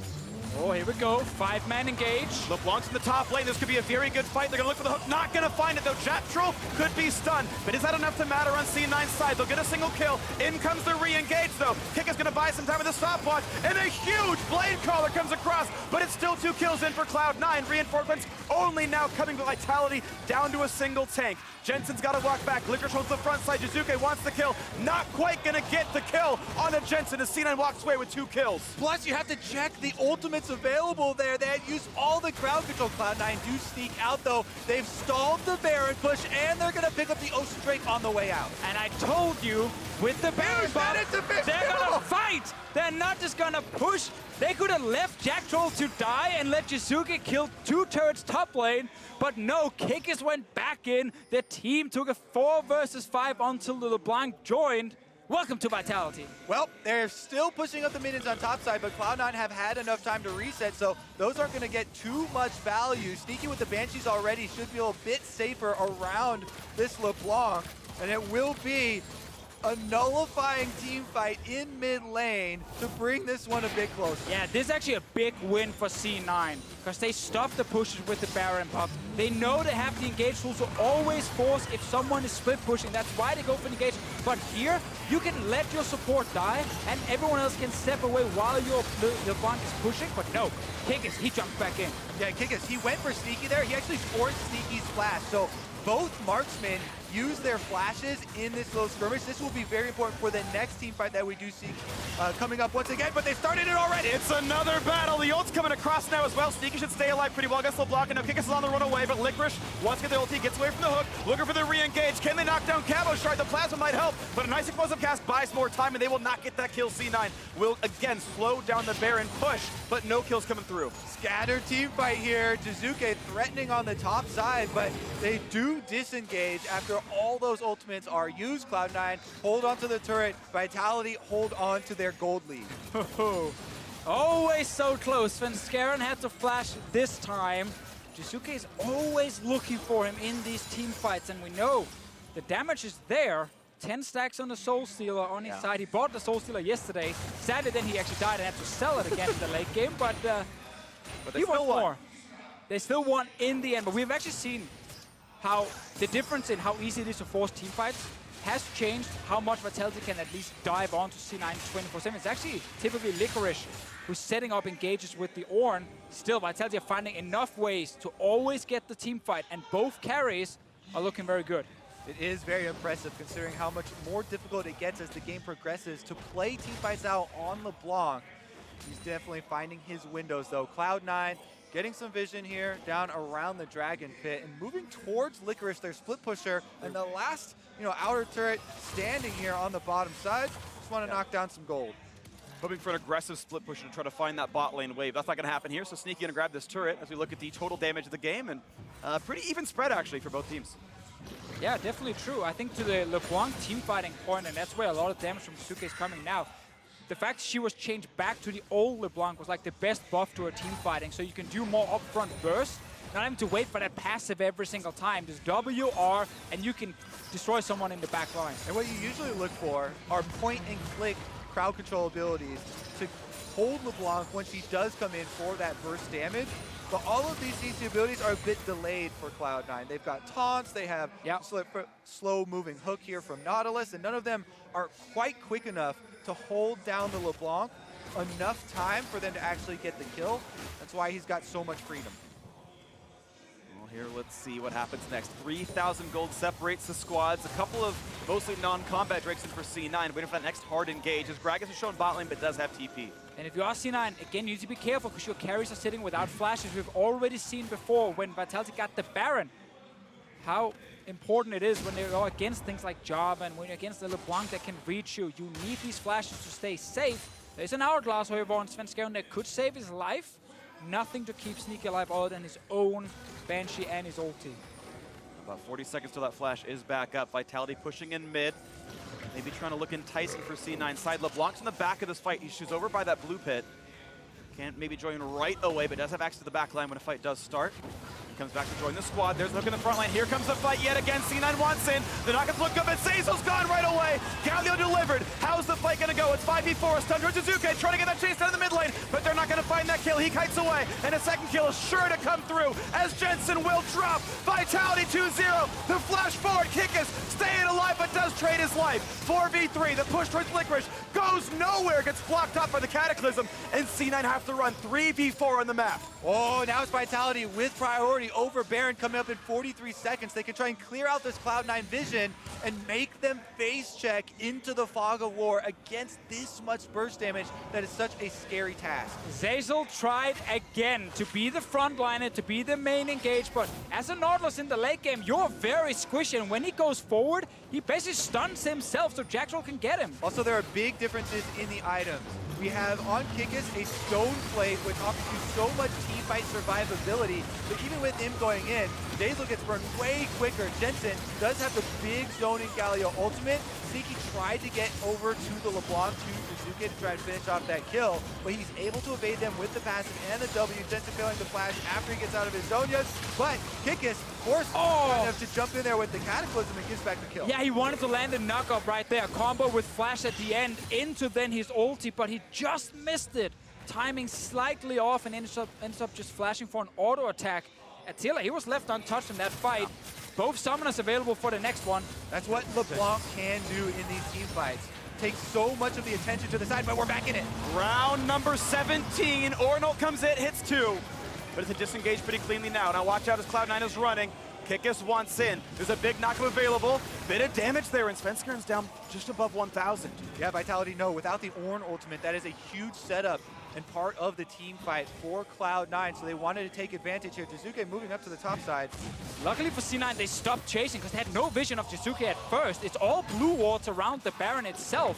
Oh, here we go. 5-man engage.
LeBlanc's in the top lane. This could be a very good fight. They're going to look for the hook. Not going to find it, though. Jactroll could be stunned. But is that enough to matter on C9's side? They'll get a single kill. In comes the re-engage, though. Kikis going to buy some time with a stopwatch. And a huge blade caller comes across. But it's still 2 kills in for Cloud9. Reinforcements only now coming to Vitality down to a single tank. Jensen's got to walk back. Licorice holds the front side. Jiizuke wants the kill. Not quite going to get the kill on a Jensen as C9 walks away with 2 kills.
Plus, you have to check the ultimates available there. They had used all the crowd control. Cloud9 do sneak out, though. They've stalled the Baron push, and they're going to pick up the Ocean Drake on the way out.
And I told you, with the Baron buff, they're going to fight. They're not just going to push. They could have left Jactroll to die and let Jiizuke kill 2 turrets top lane. But no, Kikis went back in. The team took a 4 versus 5 until the LeBlanc joined. Welcome to Vitality.
Well, they're still pushing up the minions on top side, but Cloud9 have had enough time to reset, so those aren't going to get too much value. Sneaky with the Banshees already should feel a bit safer around this LeBlanc, and it will be a nullifying team fight in mid lane to bring this one a bit closer.
Yeah, this is actually a big win for C9 because they stopped the pushes with the Baron buff. They know they have the engage tool to always force if someone is split pushing. That's why they go for the engage. But here, you can let your support die and everyone else can step away while your LeBlanc is pushing. But no, Kikis, he jumped back in.
Yeah, Kikis, he went for Sneaky there. He actually forced Sneaky's flash. So both marksmen use their flashes in this little skirmish. This will be very important for the next team fight that we do see coming up once again, but they started it already.
It's another battle. The ult's coming across now as well. Sneaky should stay alive pretty well against LeBlanc, and now Kikis is on the run away, but Licorice wants to get the ulti, gets away from the hook, looking for the re-engage. Can they knock down Cabochard? The plasma might help, but a nice explosive cast buys more time, and they will not get that kill. C9 will again slow down the Baron push, but no kills coming through.
Scattered team fight here. Jiizuke threatening on the top side, but they do disengage after all those ultimates are used. Cloud9 hold on to the turret. Vitality hold on to their gold lead.
Always so close. Svenskeren had to flash this time. Jiizuke is always looking for him in these team fights, and we know the damage is there. 10 stacks on the Soul Stealer on his side. He bought the Soul Stealer yesterday. Sadly, then he actually died and had to sell it again in the late game, but he won more. They still won in the end, but we've actually seen how the difference in how easy it is to force team fights has changed how much Vitality can at least dive onto C9 24/7. It's actually typically Licorice who's setting up engages with the Ornn. Still, Vitality are finding enough ways to always get the team fight, and both carries are looking very good.
It is very impressive considering how much more difficult it gets as the game progresses to play team fights out on LeBlanc. He's definitely finding his windows though. Cloud9 getting some vision here down around the Dragon Pit and moving towards Licorice, their split pusher, and the last, outer turret standing here on the bottom side. Just want to knock down some gold.
Hoping for an aggressive split pusher to try to find that bot lane wave. That's not going to happen here, so Sneaky going to grab this turret as we look at the total damage of the game, and pretty even spread actually for both teams.
Yeah, definitely true. I think to the LeBlanc team fighting point, and that's where a lot of damage from Jiizuke is coming now. The fact she was changed back to the old LeBlanc was like the best buff to her team fighting, so you can do more upfront bursts, not having to wait for that passive every single time. Just W, R, and you can destroy someone in the back line.
And what you usually look for are point and click crowd control abilities to hold LeBlanc when she does come in for that burst damage. But all of these CC abilities are a bit delayed for Cloud9. They've got taunts, they have slow moving hook here from Nautilus, and none of them are quite quick enough to hold down the LeBlanc enough time for them to actually get the kill. That's why he's got so much freedom.
Well, here, let's see what happens next. 3,000 gold separates the squads. A couple of mostly non-combat drakes in for C9, waiting for that next hard engage, as Gragas is shown bot lane, but does have TP.
And if you are C9, again, you need to be careful because your carries are sitting without flashes. We've already seen before when Vitality got the Baron, how important it is when they go against things like Jarvan, when you're against the LeBlanc that can reach you. You need these flashes to stay safe. There's an hourglass, however, on Svenskeren that could save his life. Nothing to keep Sneaky alive other than his own Banshee and his ulti.
About 40 seconds till that flash is back up. Vitality pushing in mid. Maybe trying to look enticing for C9 side. LeBlanc's in the back of this fight. He shoots over by that blue pit. Can't maybe join right away, but does have access to the back line when a fight does start. He comes back to join the squad. There's a hook in the front line. Here comes the fight yet again. C9 wants in. The knockouts look good, but Zeyzal's gone right away. Galio delivered. How's the fight going to go? It's 5v4. A stun towards Jiizuke, trying to get that chase down in the mid lane, but they're not going to find that kill. He kites away, and a second kill is sure to come through as Jensen will drop. Vitality 2-0. The flash forward. Kikis staying alive, but does trade his life. 4v3. The push towards Licorice goes nowhere. Gets blocked up by the Cataclysm, and C9 have to run 3v4 on the map.
Oh, now it's Vitality with priority over Baron coming up in 43 seconds. They can try and clear out this Cloud9 vision and make them face check into the fog of war against this much burst damage. That is such a scary task.
Zeyzal tried again to be the frontliner, to be the main engage, but as a Nautilus in the late game, you're very squishy, and when he goes forward, he basically stuns himself so Jactroll can get him.
Also, there are big differences in the items. We have on Kikis a stone plate, which offers you so much teamfight survivability, but even with him going in, Zeyzal gets burned way quicker. Jensen does have the big zone in Galio ultimate. Sneaky tried to get over to the LeBlanc to Jiizuke to try and finish off that kill, but he's able to evade them with the passive and the W. Jensen failing the flash after he gets out of his zone, but Kikis forced enough to jump in there with the Cataclysm and gives back the kill.
Yeah, he wanted to land a knock-up right there. Combo with flash at the end into then his ulti, but he just missed it. Timing slightly off and ends up just flashing for an auto attack. Attila, he was left untouched in that fight. Both summoners available for the next one.
That's what LeBlanc can do in these team fights. Take so much of the attention to the side, but we're back in it.
Round number 17. Ornn comes in, hits 2. But it's a disengage pretty cleanly now. Now watch out as Cloud9 is running. Kikis wants in. There's a big knockup available. Bit of damage there, and Svenskeren's down just above 1,000.
Yeah, Vitality, no. Without the Ornn ultimate, that is a huge setup and part of the team fight for Cloud9, so they wanted to take advantage here. Jiizuke moving up to the top side.
Luckily for C9, they stopped chasing because they had no vision of Jiizuke at first. It's all blue wards around the Baron itself.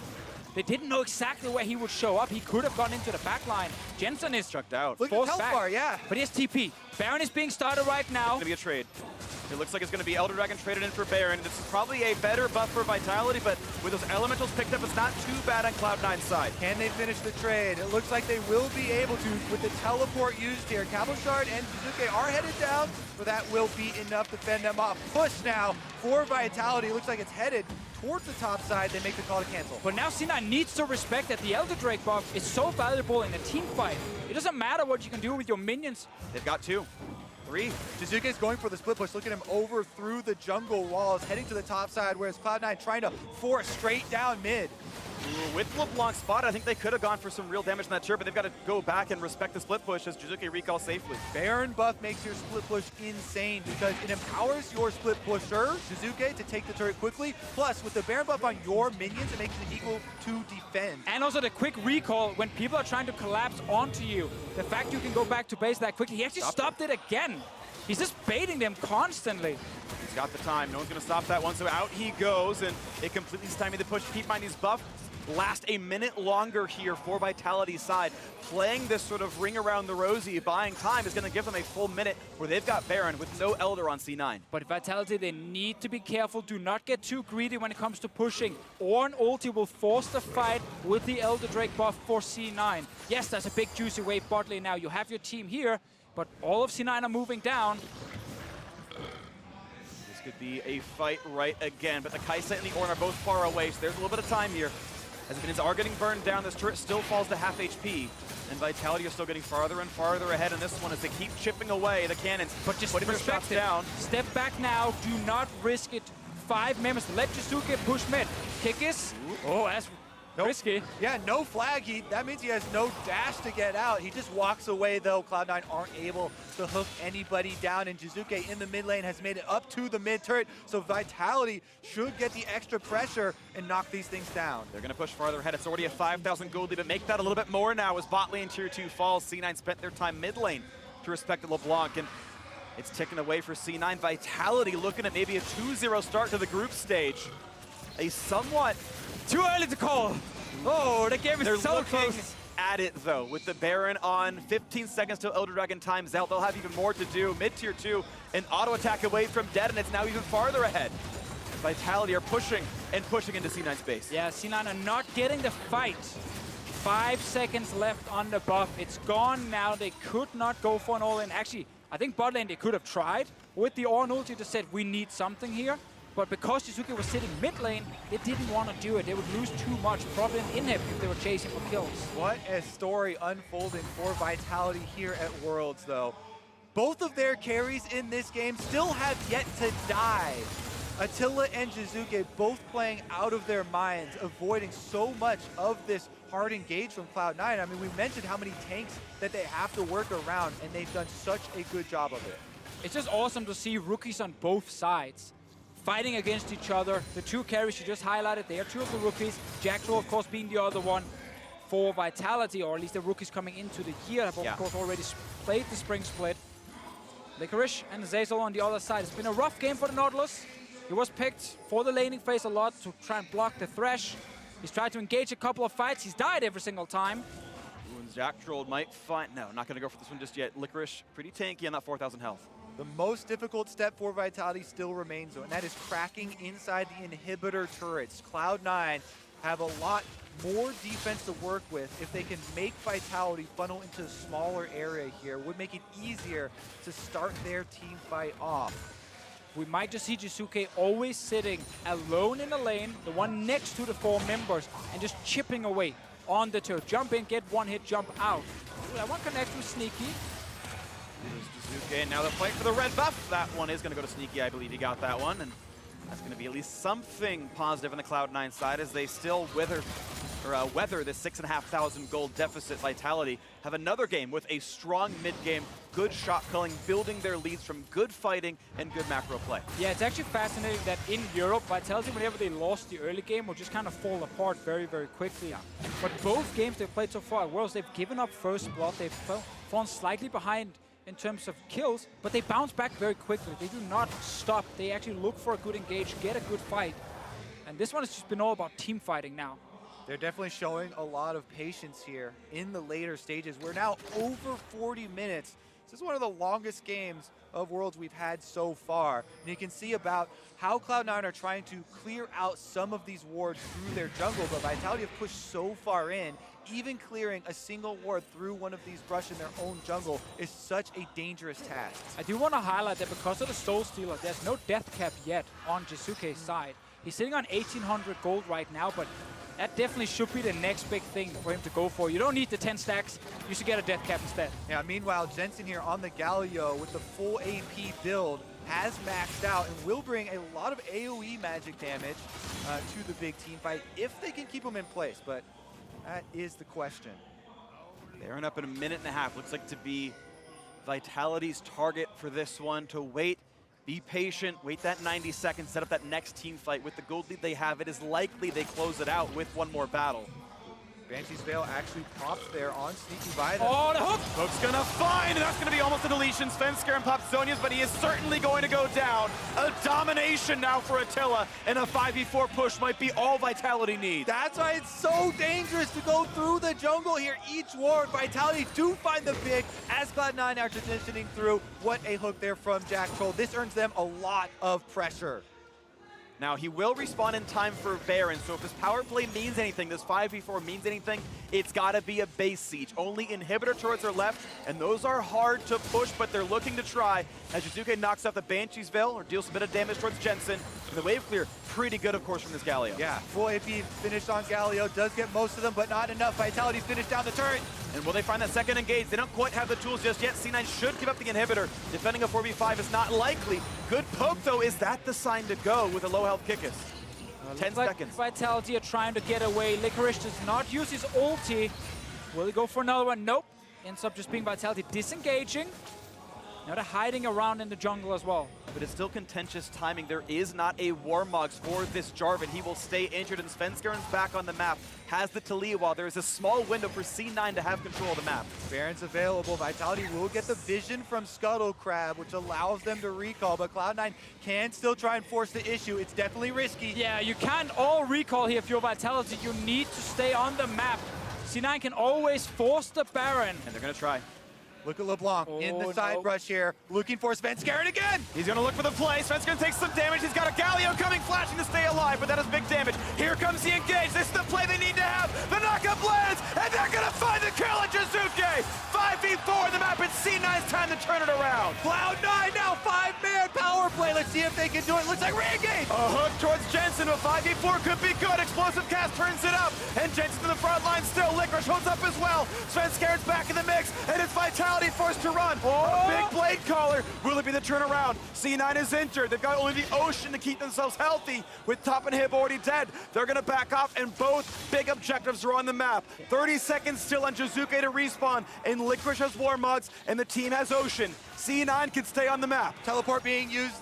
They didn't know exactly where he would show up. He could have gone into the back line. Jensen is
chucked out.
Look at the health bar, yeah.
But he has TP. Baron is being started right now.
It's gonna be a trade. It looks like it's gonna be Elder Dragon traded in for Baron. This is probably a better buff for Vitality, but with those elementals picked up, it's not too bad on Cloud9's side.
Can they finish the trade? It looks like they will be able to with the teleport used here. Cabochard and Jiizuke are headed down, but that will be enough to fend them off. Push now for Vitality. Looks like it's headed towards the top side. They make the call to cancel.
But now C9 needs to respect that the Elder Drake buff is so valuable in a team fight. It doesn't matter what you can do with your minions.
They've got 2. 3.
Jiizuke is going for the split push. Look at him over through the jungle walls, heading to the top side, whereas Cloud9 trying to force straight down mid.
With LeBlanc spot, I think they could have gone for some real damage in that turret, but they've got to go back and respect the split push as Jiizuke recalls safely.
Baron buff makes your split push insane because it empowers your split pusher, Jiizuke, to take the turret quickly. Plus, with the Baron buff on your minions, it makes it equal to defend.
And also the quick recall when people are trying to collapse onto you. The fact you can go back to base that quickly. He actually stopped it again. He's just baiting them constantly.
He's got the time. No one's going to stop that one, so out he goes, and it completely stymied the push. Keep in mind he's buffed. last a minute longer here for Vitality's side. Playing this sort of ring around the rosy, buying time, is going to give them a full minute where they've got Baron with no Elder on C9.
But Vitality, they need to be careful. Do not get too greedy when it comes to pushing. Ornn ulti will force the fight with the Elder Drake buff for C9. Yes, that's a big juicy wave bot lane now. You have your team here, but all of C9 are moving down.
This could be a fight right again, but the Kaisa and the Ornn are both far away, so there's a little bit of time here. As minions are getting burned down, this turret still falls to half HP. And Vitality are still getting farther and farther ahead in this one as they keep chipping away the cannons.
But just
putting their shots down.
Step back now. Do not risk it. 5 members. Let Jiizuke push mid. Kikis. Oh, that's risky.
Yeah, no flag. That means he has no dash to get out. He just walks away, though. Cloud9 aren't able to hook anybody down, and Jiizuke in the mid lane has made it up to the mid turret, so Vitality should get the extra pressure and knock these things down.
They're going to push farther ahead. It's already a 5,000 gold lead, but make that a little bit more now as bot lane tier 2 falls. C9 spent their time mid lane to respect the LeBlanc, and it's ticking away for C9. Vitality looking at maybe a 2-0 start to the group stage. A somewhat...
Too early to call. Oh, the game is
They're
so
looking
close.
at it, though, with the Baron on 15 seconds till Elder Dragon times out. They'll have even more to do. Mid-tier 2, an auto attack away from dead, and it's now even farther ahead. Vitality are pushing and pushing into C9 space.
Yeah, C9 are not getting the fight. 5 seconds left on the buff. It's gone now. They could not go for an all-in. Actually, I think bot lane they could have tried. With the Ornn ulti, they said, we need something here. But because Jiizuke was sitting mid lane, they didn't want to do it. They would lose too much, probably an inhib if they were chasing for kills.
What a story unfolding for Vitality here at Worlds, though. Both of their carries in this game still have yet to die. Attila and Jiizuke both playing out of their minds, avoiding so much of this hard engage from Cloud9. I mean, we mentioned how many tanks that they have to work around, and they've done such a good job of it.
It's just awesome to see rookies on both sides fighting against each other. The 2 carries you just highlighted, they are 2 of the rookies. Jactroll, of course, being the other one for Vitality, or at least the rookies coming into the year have, of course, already played the spring split. Licorice and Zeyzal on the other side. It's been a rough game for the Nautilus. He was picked for the laning phase a lot to try and block the Thresh. He's tried to engage a couple of fights. He's died every single time.
Ooh, and Jactroll might find... No, not going to go for this one just yet. Licorice, pretty tanky on that 4,000 health.
The most difficult step for Vitality still remains, though, and that is cracking inside the inhibitor turrets. Cloud9 have a lot more defense to work with. If they can make Vitality funnel into a smaller area here, would make it easier to start their team fight off.
We might just see Jiizuke always sitting alone in the lane, the one next to the 4 members, and just chipping away on the turret. Jump in, get 1 hit, jump out. Ooh, that one connects with Sneaky.
Jiizuke, and now they're playing for the red buff. That one is going to go to Sneaky. I believe he got that one, and that's going to be at least something positive on the Cloud9 side as they still weather this 6,500 gold deficit. Vitality have another game with a strong mid-game, good shot calling, building their leads from good fighting and good macro play.
Yeah, it's actually fascinating that in Europe, Vitality, whenever they lost the early game, would just kind of fall apart very, very quickly. Yeah. But both games they've played so far at Worlds, they've given up first blood, they've fallen slightly behind in terms of kills, but they bounce back very quickly. They do not stop. They actually look for a good engage, get a good fight. And this one has just been all about team fighting now.
They're definitely showing a lot of patience here in the later stages. We're now over 40 minutes. This is one of the longest games of Worlds we've had so far. And you can see about how Cloud9 are trying to clear out some of these wards through their jungle, but Vitality have pushed so far in, even clearing a single ward through one of these brush in their own jungle is such a dangerous task.
I do want to highlight that because of the Soul Stealer, there's no death cap yet on Jiizuke's side. He's sitting on 1,800 gold right now, but that definitely should be the next big thing for him to go for. You don't need the 10 stacks. You should get a death cap instead.
Yeah, meanwhile, Jensen here on the Galio with the full AP build has maxed out and will bring a lot of AoE magic damage to the big team fight if they can keep him in place, but that is the question.
They're up in a minute and a half. Looks like to be Vitality's target for this one, to wait, be patient, wait that 90 seconds, set up that next team fight. With the gold lead they have, it is likely they close it out with one more battle.
Banshee's Veil actually pops there on Sneaky by them.
Oh, the hook!
Hook's gonna find, and that's gonna be almost a deletion. Svenskeren pops Zonia's, but he is certainly going to go down. A domination now for Attila, and a 5v4 push might be all Vitality needs.
That's why it's so dangerous to go through the jungle here. Each ward, Vitality do find the pick as Cloud9 are transitioning through. What a hook there from Jactroll. This earns them a lot of pressure.
Now, he will respawn in time for Baron, so if this power play means anything, this 5v4 means anything, it's gotta be a base siege. Only inhibitor turrets are left, and those are hard to push, but they're looking to try. As Jiizuke knocks out the Banshee's Veil, or deals a bit of damage towards Jensen. And the wave clear, pretty good, of course, from this Galio.
Yeah, full AP finished on Galio, does get most of them, but not enough. Vitality finished down the turret.
And will they find that second engage? They don't quite have the tools just yet. C9 should give up the inhibitor. Defending a 4v5 is not likely. Good poke, though. Is that the sign to go with a low health Kikis? 10 seconds.
Vitality are trying to get away. Licorice does not use his ulti. Will he go for another one? Nope. Ends up just being Vitality disengaging. Now they're hiding around in the jungle as well.
But it's still contentious timing. There is not a Warmogs for this Jarvan. He will stay injured, and Svenskeren's back on the map. Has the Taliyah while there is a small window for C9 to have control of the map.
Baron's available. Vitality will get the vision from Scuttle Crab, which allows them to recall, but Cloud9 can still try and force the issue. It's definitely risky.
Yeah, you can't all recall here if you're Vitality. You need to stay on the map. C9 can always force the Baron.
And they're going to try.
Look at LeBlanc in the side rush here, looking for Svenskeren again.
He's going to look for the play. Svenskeren takes some damage. He's got a Galio coming, flashing to stay alive, but that is big damage. Here comes the engage. This is the play they need to have. The knockup lands, and they're going to find the kill at Jiizuke. 5v4 on the map. It's C9's time to turn it around.
Cloud9 now 5-man power play. Let's see if they can do it. Looks like re-engage.
A hook towards Jensen. A 5v4 could be good. Explosive cast turns it up, and Jensen to the front line still. Licorice holds up as well. Svenskeren's back in the mix, and it's Vitality forced to run. A big blade caller. Will it be the turnaround? C9 is injured. They've got only the Ocean to keep themselves healthy. With top and hip already dead, they're going to back off, and both big objectives are on the map. 30 seconds still on Jiizuke to respawn, and Licorice has Warmogs, and the team has Ocean. C9 can stay on the map.
Teleport being used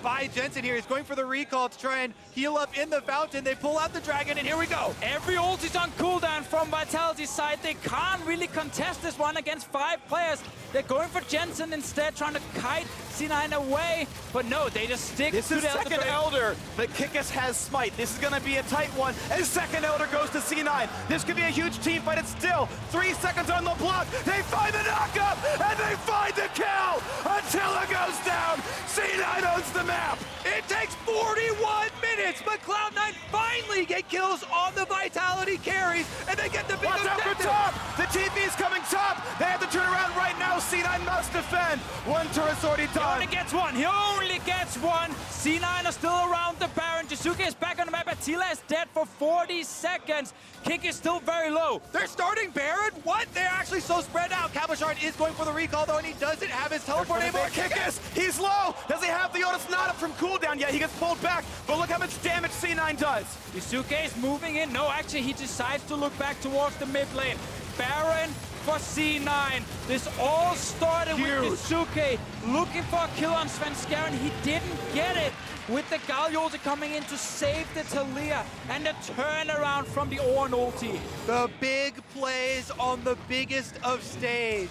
by Jensen here. He's going for the recall to try and heal up in the fountain. They pull out the dragon, and here we go.
Every ult is on cooldown from Vitality's side. They can't really contest this one against 5 players. They're going for Jensen instead, trying to kite C9 away. But no, they just stick
this
to
is
the
second Elder, but Kikis has Smite. This is going to be a tight one, and second Elder goes to C9. This could be a huge team fight. It's still 3 seconds on the block. They find the knockup, and they find the kill. Attila goes down. C9 owns the map.
It takes 41 minutes, but Cloud9 finally get kills on the Vitality carries, and they get the big
Watch out for
objective.
top. The TP is coming top. They have to turn around right now. C9 must defend. One turret's already
He
done.
only gets one. He only gets one. C9 are still around the Baron. Jiizuke is back on the map. Attila is dead for 40 seconds. Kick is still very low.
They're starting Baron? What? They're actually so spread out. Cabochard is going for the recall, though, and he doesn't have his teleport able.
Kikis, he's low. Does he have the Otis? Not up from cooldown yet. He gets pulled back, but look how much damage C9 does.
Jiizuke is moving in. No, actually, he decides to look back towards the mid lane. Baron for C9. This all started with Jiizuke looking for a kill on Svenskeren. He didn't get it. With the Galio ulti coming in to save the Taliyah and the turnaround from the Ornn ulti.
The big plays on the biggest of stage.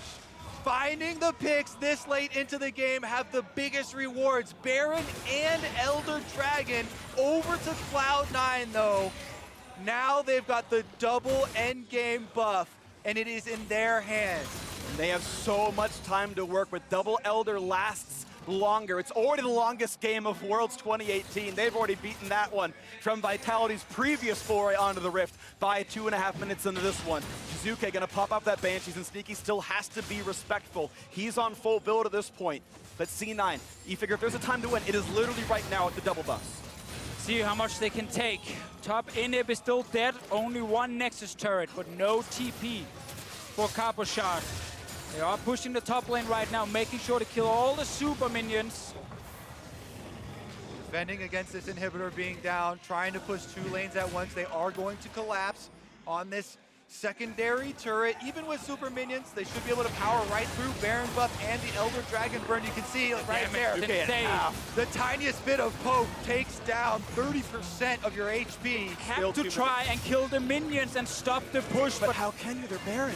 Finding the picks this late into the game have the biggest rewards. Baron and Elder Dragon over to Cloud9 though. Now they've got the double endgame buff, and it is in their hands.
And they have so much time to work with. Double Elder lasts longer. It's already the longest game of Worlds 2018. They've already beaten that one from Vitality's previous foray onto the Rift by 2.5 minutes into this one. Jiizuke gonna pop up that Banshees, and Sneaky still has to be respectful. He's on full build at this point. But C9, you figure if there's a time to win, it is literally right now at the double buffs.
See how much they can take. Top inhib is still dead. Only one Nexus turret, but no TP for Cabochard. They are pushing the top lane right now, making sure to kill all the super minions.
Defending against this inhibitor being down, trying to push 2 lanes at once. They are going to collapse on this secondary turret. Even with super minions, they should be able to power right through Baron buff and the Elder Dragon burn. You can see like, right there, the tiniest bit of poke takes down 30% of your HP.
Have to try and kill the minions and stop the push,
But how can you? They're Baron.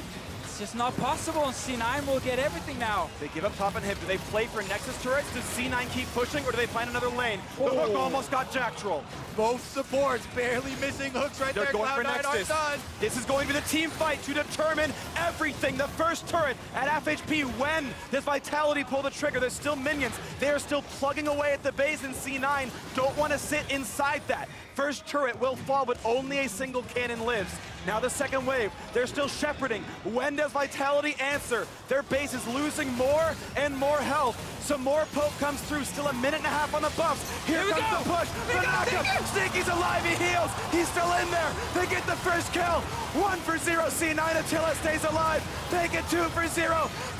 it's just not possible. And C9 will get everything now.
They give up top and hip. Do they play for Nexus turrets? Does C9 keep pushing, or do they find another lane? The hook almost got Jactroll.
Both supports barely missing hooks right
They're
there.
going for
Cloud9 are
Nexus.
done.
This is going to be the team fight to determine everything. The first turret at half HP. When does Vitality pull the trigger? There's still minions. They are still plugging away at the base, and C9 don't want to sit inside that. First turret will fall, but only a single cannon lives. Now the second wave, they're still shepherding. When does Vitality answer? Their base is losing more and more health. Some more poke comes through, still a minute and a half on the buffs. Here comes the push, the knockup. Sneaky's alive, he heals. He's still in there. They get the first kill. 1-0, C9, Attila stays alive. They get 2-0.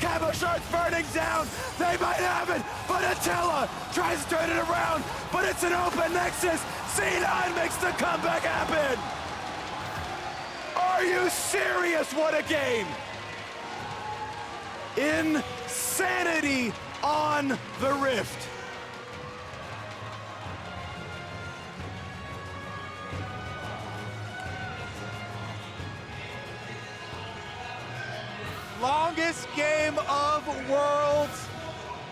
Cabochard's burning down. They might have it, but Attila tries to turn it around, but it's an open Nexus. C9 makes the comeback happen. Are you serious? What a game! Insanity on the Rift.
Longest game of Worlds.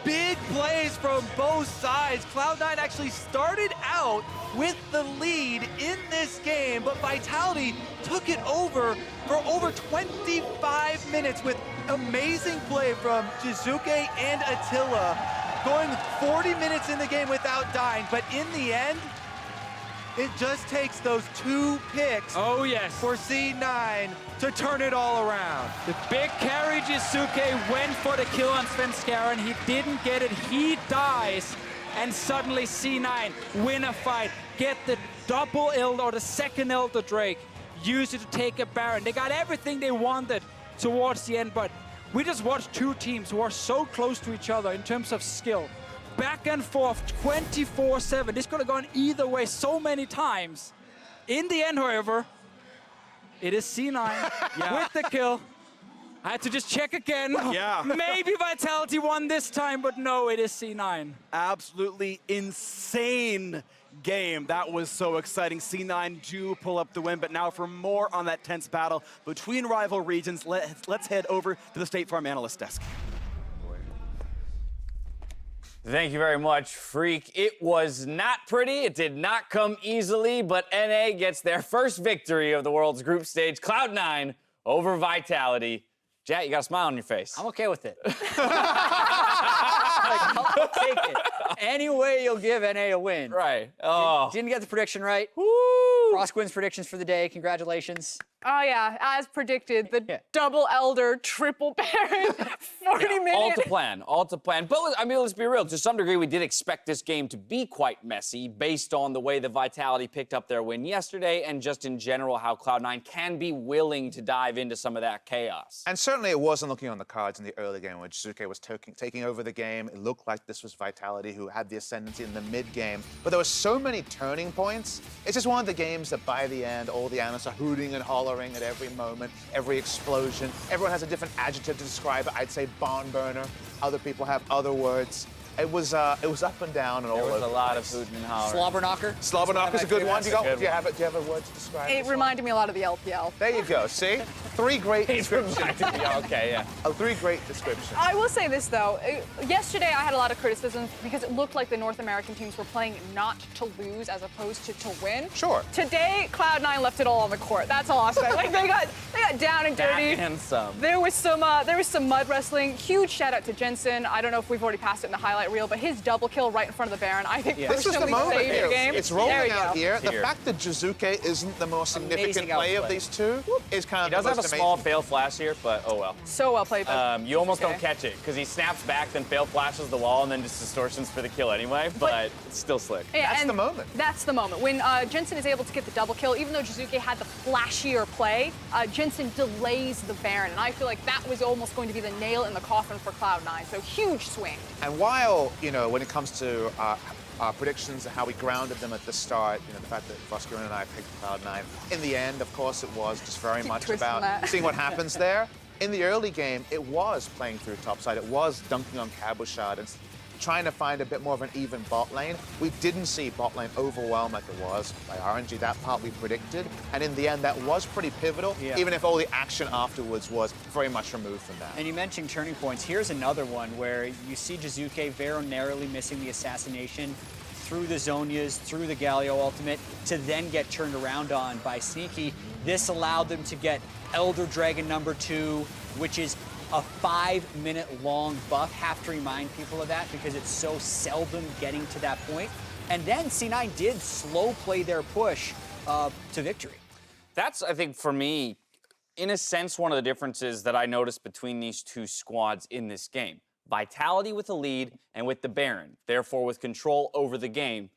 Big plays from both sides. Cloud9 actually started out with the lead in this game, but Vitality took it over for over 25 minutes with amazing play from Jiizuke and Attila, going 40 minutes in the game without dying, but in the end, it just takes those 2 picks
Oh, yes.
for C9 to turn it all around.
The big carry, Jiizuke went for the kill on Svenskeren. He didn't get it. He dies. And suddenly C9 win a fight. Get the double Elder or the second Elder Drake. Use it to take a Baron. They got everything they wanted towards the end, but we just watched 2 teams who are so close to each other in terms of skill. Back and forth 24/7. This could have gone either way so many times. In the end, however, it is C9 with the kill. I had to just check again.
Yeah.
Maybe Vitality won this time, but no, it is C9.
Absolutely insane game. That was so exciting. C9 do pull up the win, but now for more on that tense battle between rival regions, let's head over to the State Farm analyst desk.
Thank you very much, Freak. It was not pretty. It did not come easily, but NA gets their first victory of the world's group stage. Cloud9 over Vitality. Jack, you got a smile on your face.
I'm okay with it. I'll take it. Any way you'll give NA a win.
Right. Oh.
Didn't get the prediction right.
Woo!
Frost wins predictions for the day. Congratulations.
Oh yeah, as predicted, the double Elder, triple Baron, 40 minutes.
All to plan. But I mean, let's be real. To some degree, we did expect this game to be quite messy based on the way the Vitality picked up their win yesterday and just in general how Cloud9 can be willing to dive into some of that chaos.
And certainly it wasn't looking on the cards in the early game when Jiizuke was taking over the game. It looked like this was Vitality who had the ascendancy in the mid-game. But there were so many turning points. It's just one of the games that by the end, all the analysts are hooting and hollering at every moment, every explosion. Everyone has a different adjective to describe it. I'd say barn burner. Other people have other words. It was up and down and all over.
There was a lot of hooting and hollering.
Slobber knocker.
Slobber knocker's a good one. Do you have a word to describe
It reminded me a lot of the LPL.
There you go. See? 3 great descriptions.
Okay, yeah.
3 great descriptions.
I will say this though, yesterday I had a lot of criticism because it looked like the North American teams were playing not to lose as opposed to win.
Sure.
Today, Cloud9 left it all on the court. That's all I'll say. Like they got down and dirty.
And some.
There was some mud wrestling. Huge shout out to Jensen. I don't know if we've already passed it in the highlight reel, but his double kill right in front of the Baron, I think
This is the
personally
moment
saved
here.
the game.
It's rolling
There you
out
go.
here. The fact that Jiizuke isn't the most significant play of these two is kind of
He does
the
have a
most
small
amazing.
fail flash here, but oh well.
So well played.
You almost don't catch it because he snaps back, then fail flashes the wall, and then just distortions for the kill anyway. But it's still slick.
Yeah,
That's
and
the moment.
That's the moment. When Jensen is able to get the double kill, even though Jiizuke had the flashier play, Jensen delays the Baron. And I feel like that was almost going to be the nail in the coffin for Cloud9. So huge swing.
And while, when it comes to our predictions, how we grounded them at the start, you know, the fact that Svenskeren and I picked Cloud9. In the end, of course, it was just very much about seeing what happens there. In the early game, it was playing through topside. It was dunking on Cabochard and trying to find a bit more of an even bot lane. We didn't see bot lane overwhelmed like it was by RNG. That part we predicted. And in the end, that was pretty pivotal, even if all the action afterwards was very much removed from that.
And you mentioned turning points. Here's another one where you see Jiizuke very narrowly missing the assassination through the Zhonya's, through the Galio ultimate, to then get turned around on by Sneaky. This allowed them to get Elder Dragon #2, which is a 5-minute long buff. Have to remind people of that because it's so seldom getting to that point. And then C9 did slow play their push to victory.
That's, I think, for me, in a sense, one of the differences that I noticed between these two squads in this game. Vitality with the lead and with the Baron, therefore with control over the game.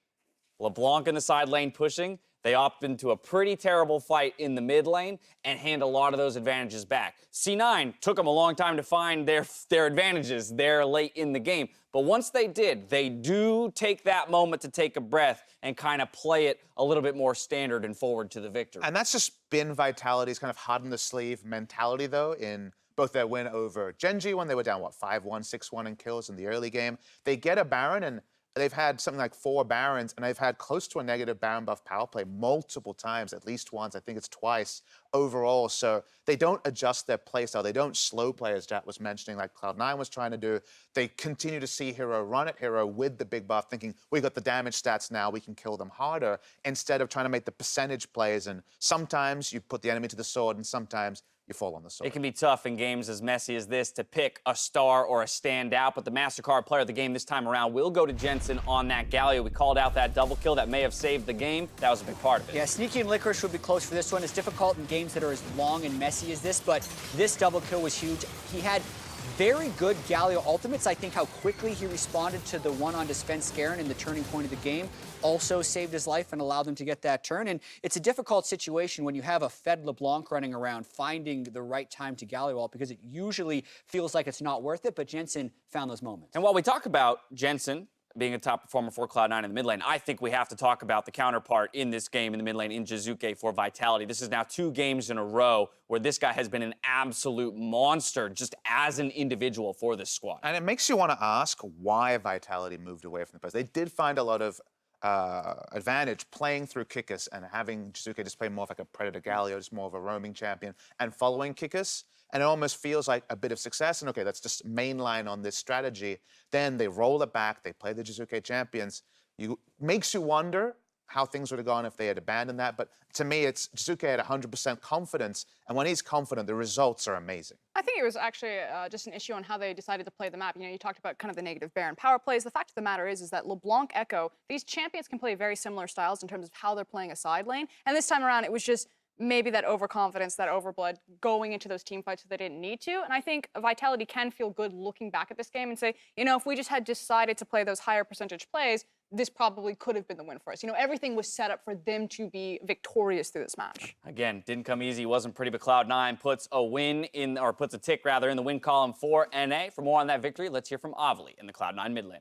LeBlanc in the side lane pushing. They opt into a pretty terrible fight in the mid lane and hand a lot of those advantages back. C9 took them a long time to find their advantages there late in the game. But once they did, they do take that moment to take a breath and kind of play it a little bit more standard and forward to the victory.
And that's just been Vitality's kind of hard-in-the-sleeve mentality, though, in both their win over Gen.G when they were down, 5-1, 6-1 in kills in the early game. They get a Baron, and they've had something like 4 Barons, and they've had close to a negative Baron buff power play multiple times, at least once. I think it's twice overall. So they don't adjust their playstyle. They don't slow play, as Jack was mentioning, like Cloud9 was trying to do. They continue to see Hero run at Hero with the big buff, thinking, we got the damage stats now, we can kill them harder, instead of trying to make the percentage plays. And sometimes you put the enemy to the sword, and sometimes you fall on the sword.
It can be tough in games as messy as this to pick a star or a standout, but the MasterCard player of the game this time around will go to Jensen on that Galio. We called out that double kill that may have saved the game. That was a big part of it.
Yeah, Sneaky and Licorice would be close for this one. It's difficult in games that are as long and messy as this, but this double kill was huge. He had very good Galio ultimates. I think how quickly he responded to the one onto Svenskeren in the turning point of the game also saved his life and allowed them to get that turn. And it's a difficult situation when you have a fed LeBlanc running around finding the right time to Galio ult, because it usually feels like it's not worth it, but Jensen found those moments.
And while we talk about Jensen being a top performer for Cloud9 in the mid lane, I think we have to talk about the counterpart in this game in the mid lane in Jiizuke for Vitality. This is now 2 games in a row where this guy has been an absolute monster just as an individual for this squad.
And it makes you want to ask why Vitality moved away from the post. They did find a lot of advantage playing through Kikis and having Jiizuke just play more of like a Predator Galio, just more of a roaming champion, and following Kikis. And it almost feels like a bit of success. And okay, that's just mainline on this strategy. Then they roll it back. They play the Jiizuke champions. Makes you wonder how things would have gone if they had abandoned that. But to me, it's Jiizuke had 100% confidence. And when he's confident, the results are amazing.
I think it was actually just an issue on how they decided to play the map. You know, you talked about kind of the negative Baron power plays. The fact of the matter is that LeBlanc, Echo, these champions can play very similar styles in terms of how they're playing a side lane. And this time around, it was just maybe that overconfidence, that overblood going into those team fights that they didn't need to. And I think Vitality can feel good looking back at this game and say, you know, if we just had decided to play those higher percentage plays, this probably could have been the win for us. You know, everything was set up for them to be victorious through this match.
Again, didn't come easy, wasn't pretty, but Cloud9 puts a win in, or puts a tick rather, in the win column for NA. For more on that victory, let's hear from Avli in the Cloud9 mid laner.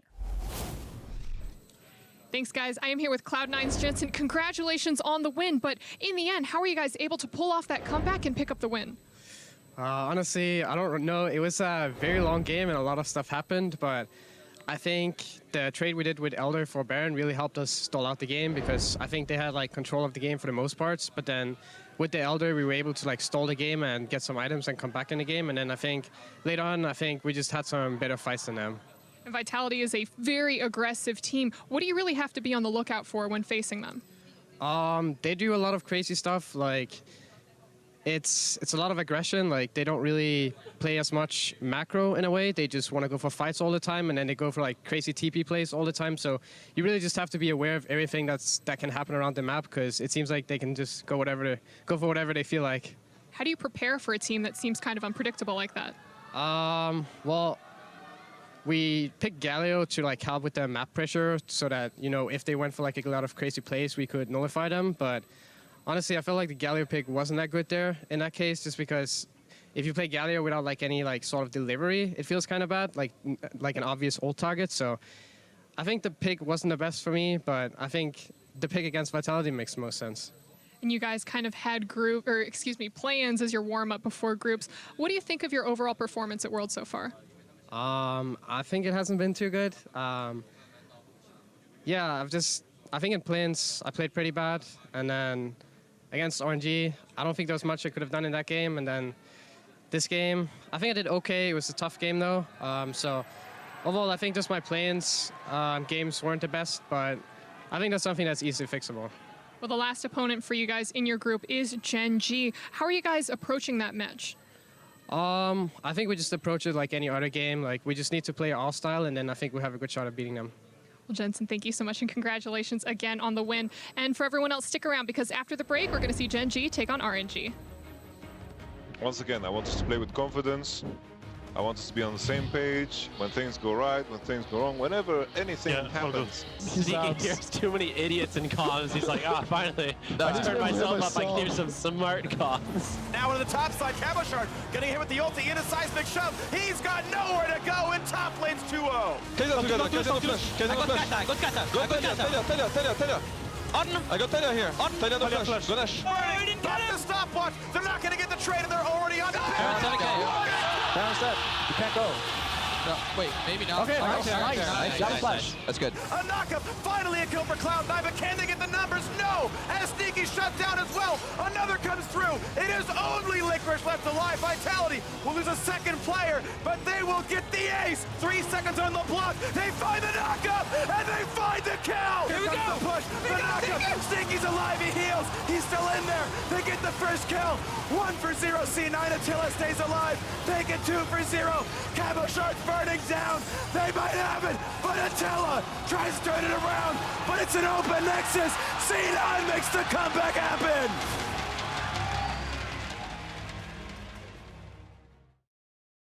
Thanks, guys. I am here with Cloud9's Jensen. Congratulations on the win, but in the end, how were you guys able to pull off that comeback and pick up the win?
Honestly, I don't know. It was a very long game and a lot of stuff happened, but I think the trade we did with Elder for Baron really helped us stall out the game, because I think they had like control of the game for the most parts, but then with the Elder we were able to like stall the game and get some items and come back in the game, and then I think later on we just had some better fights than them.
And Vitality is a very aggressive team. What do you really have to be on the lookout for when facing them?
They do a lot of crazy stuff, like it's a lot of aggression. Like they don't really play as much macro in a way. They just want to go for fights all the time, and then they go for like crazy TP plays all the time. So you really just have to be aware of everything that can happen around the map, because it seems like they can just go for whatever they feel like.
How do you prepare for a team that seems kind of unpredictable like that?
Well, we picked Galio to like help with the map pressure, so that, you know, if they went for like a lot of crazy plays, we could nullify them. But honestly, I felt like the Galio pick wasn't that good there in that case, just because if you play Galio without like any like sort of delivery, it feels kind of bad, like an obvious ult target. So I think the pick wasn't the best for me, but I think the pick against Vitality makes the most sense.
And you guys kind of had play-ins as your warm-up before groups. What do you think of your overall performance at Worlds so far?
I think it hasn't been too good. Yeah, I think in play-ins I played pretty bad, and then against RNG, I don't think there was much I could have done in that game, and then this game, I think I did okay. It was a tough game though, so overall I think just my play-ins games weren't the best, but I think that's something that's easily fixable.
Well, the last opponent for you guys in your group is Gen G. How are you guys approaching that match?
I think we just approach it like any other game. Like, we just need to play our style, and then I think we have a good shot at beating them.
Well, Jensen, thank you so much, and congratulations again on the win. And for everyone else, stick around, because after the break, we're going to see Gen G take on RNG.
Once again, I want us to play with confidence. I want us to be on the same page when things go right, when things go wrong, whenever anything happens.
Sneaky hears too many idiots in comms. He's like, ah, finally, I turned myself up. I can hear some smart comms.
Now on the top side, Cabochard getting hit with the ulti in a seismic shove. He's got nowhere to go in top lane's 2-0.
I got Taliyah here. Taliyah no flash. Go dash.
He didn't get the stopwatch. They're not going to get the trade, and they're already on the
You can't go.
No, wait, maybe not.
Okay, nice. Got a flash.
That's good.
A knockup, finally a kill for Cloud9, but can they get the numbers? No! As Sneaky shut down as well. Another comes through. It is only Licorice left alive. Vitality will lose a second player, but they will get the ace. 3 seconds on the block. They find the knockup, and they find the kill. Here we go. The push, the knockup. Sneaky's alive, he heals. He's still in there. They get the first kill. 1 for 0. C9 Attila stays alive. They get 2 for 0. Cabochard's burning down. They might have it, but Attila tries to turn it around, but it's an open nexus. C9 makes the comeback happen.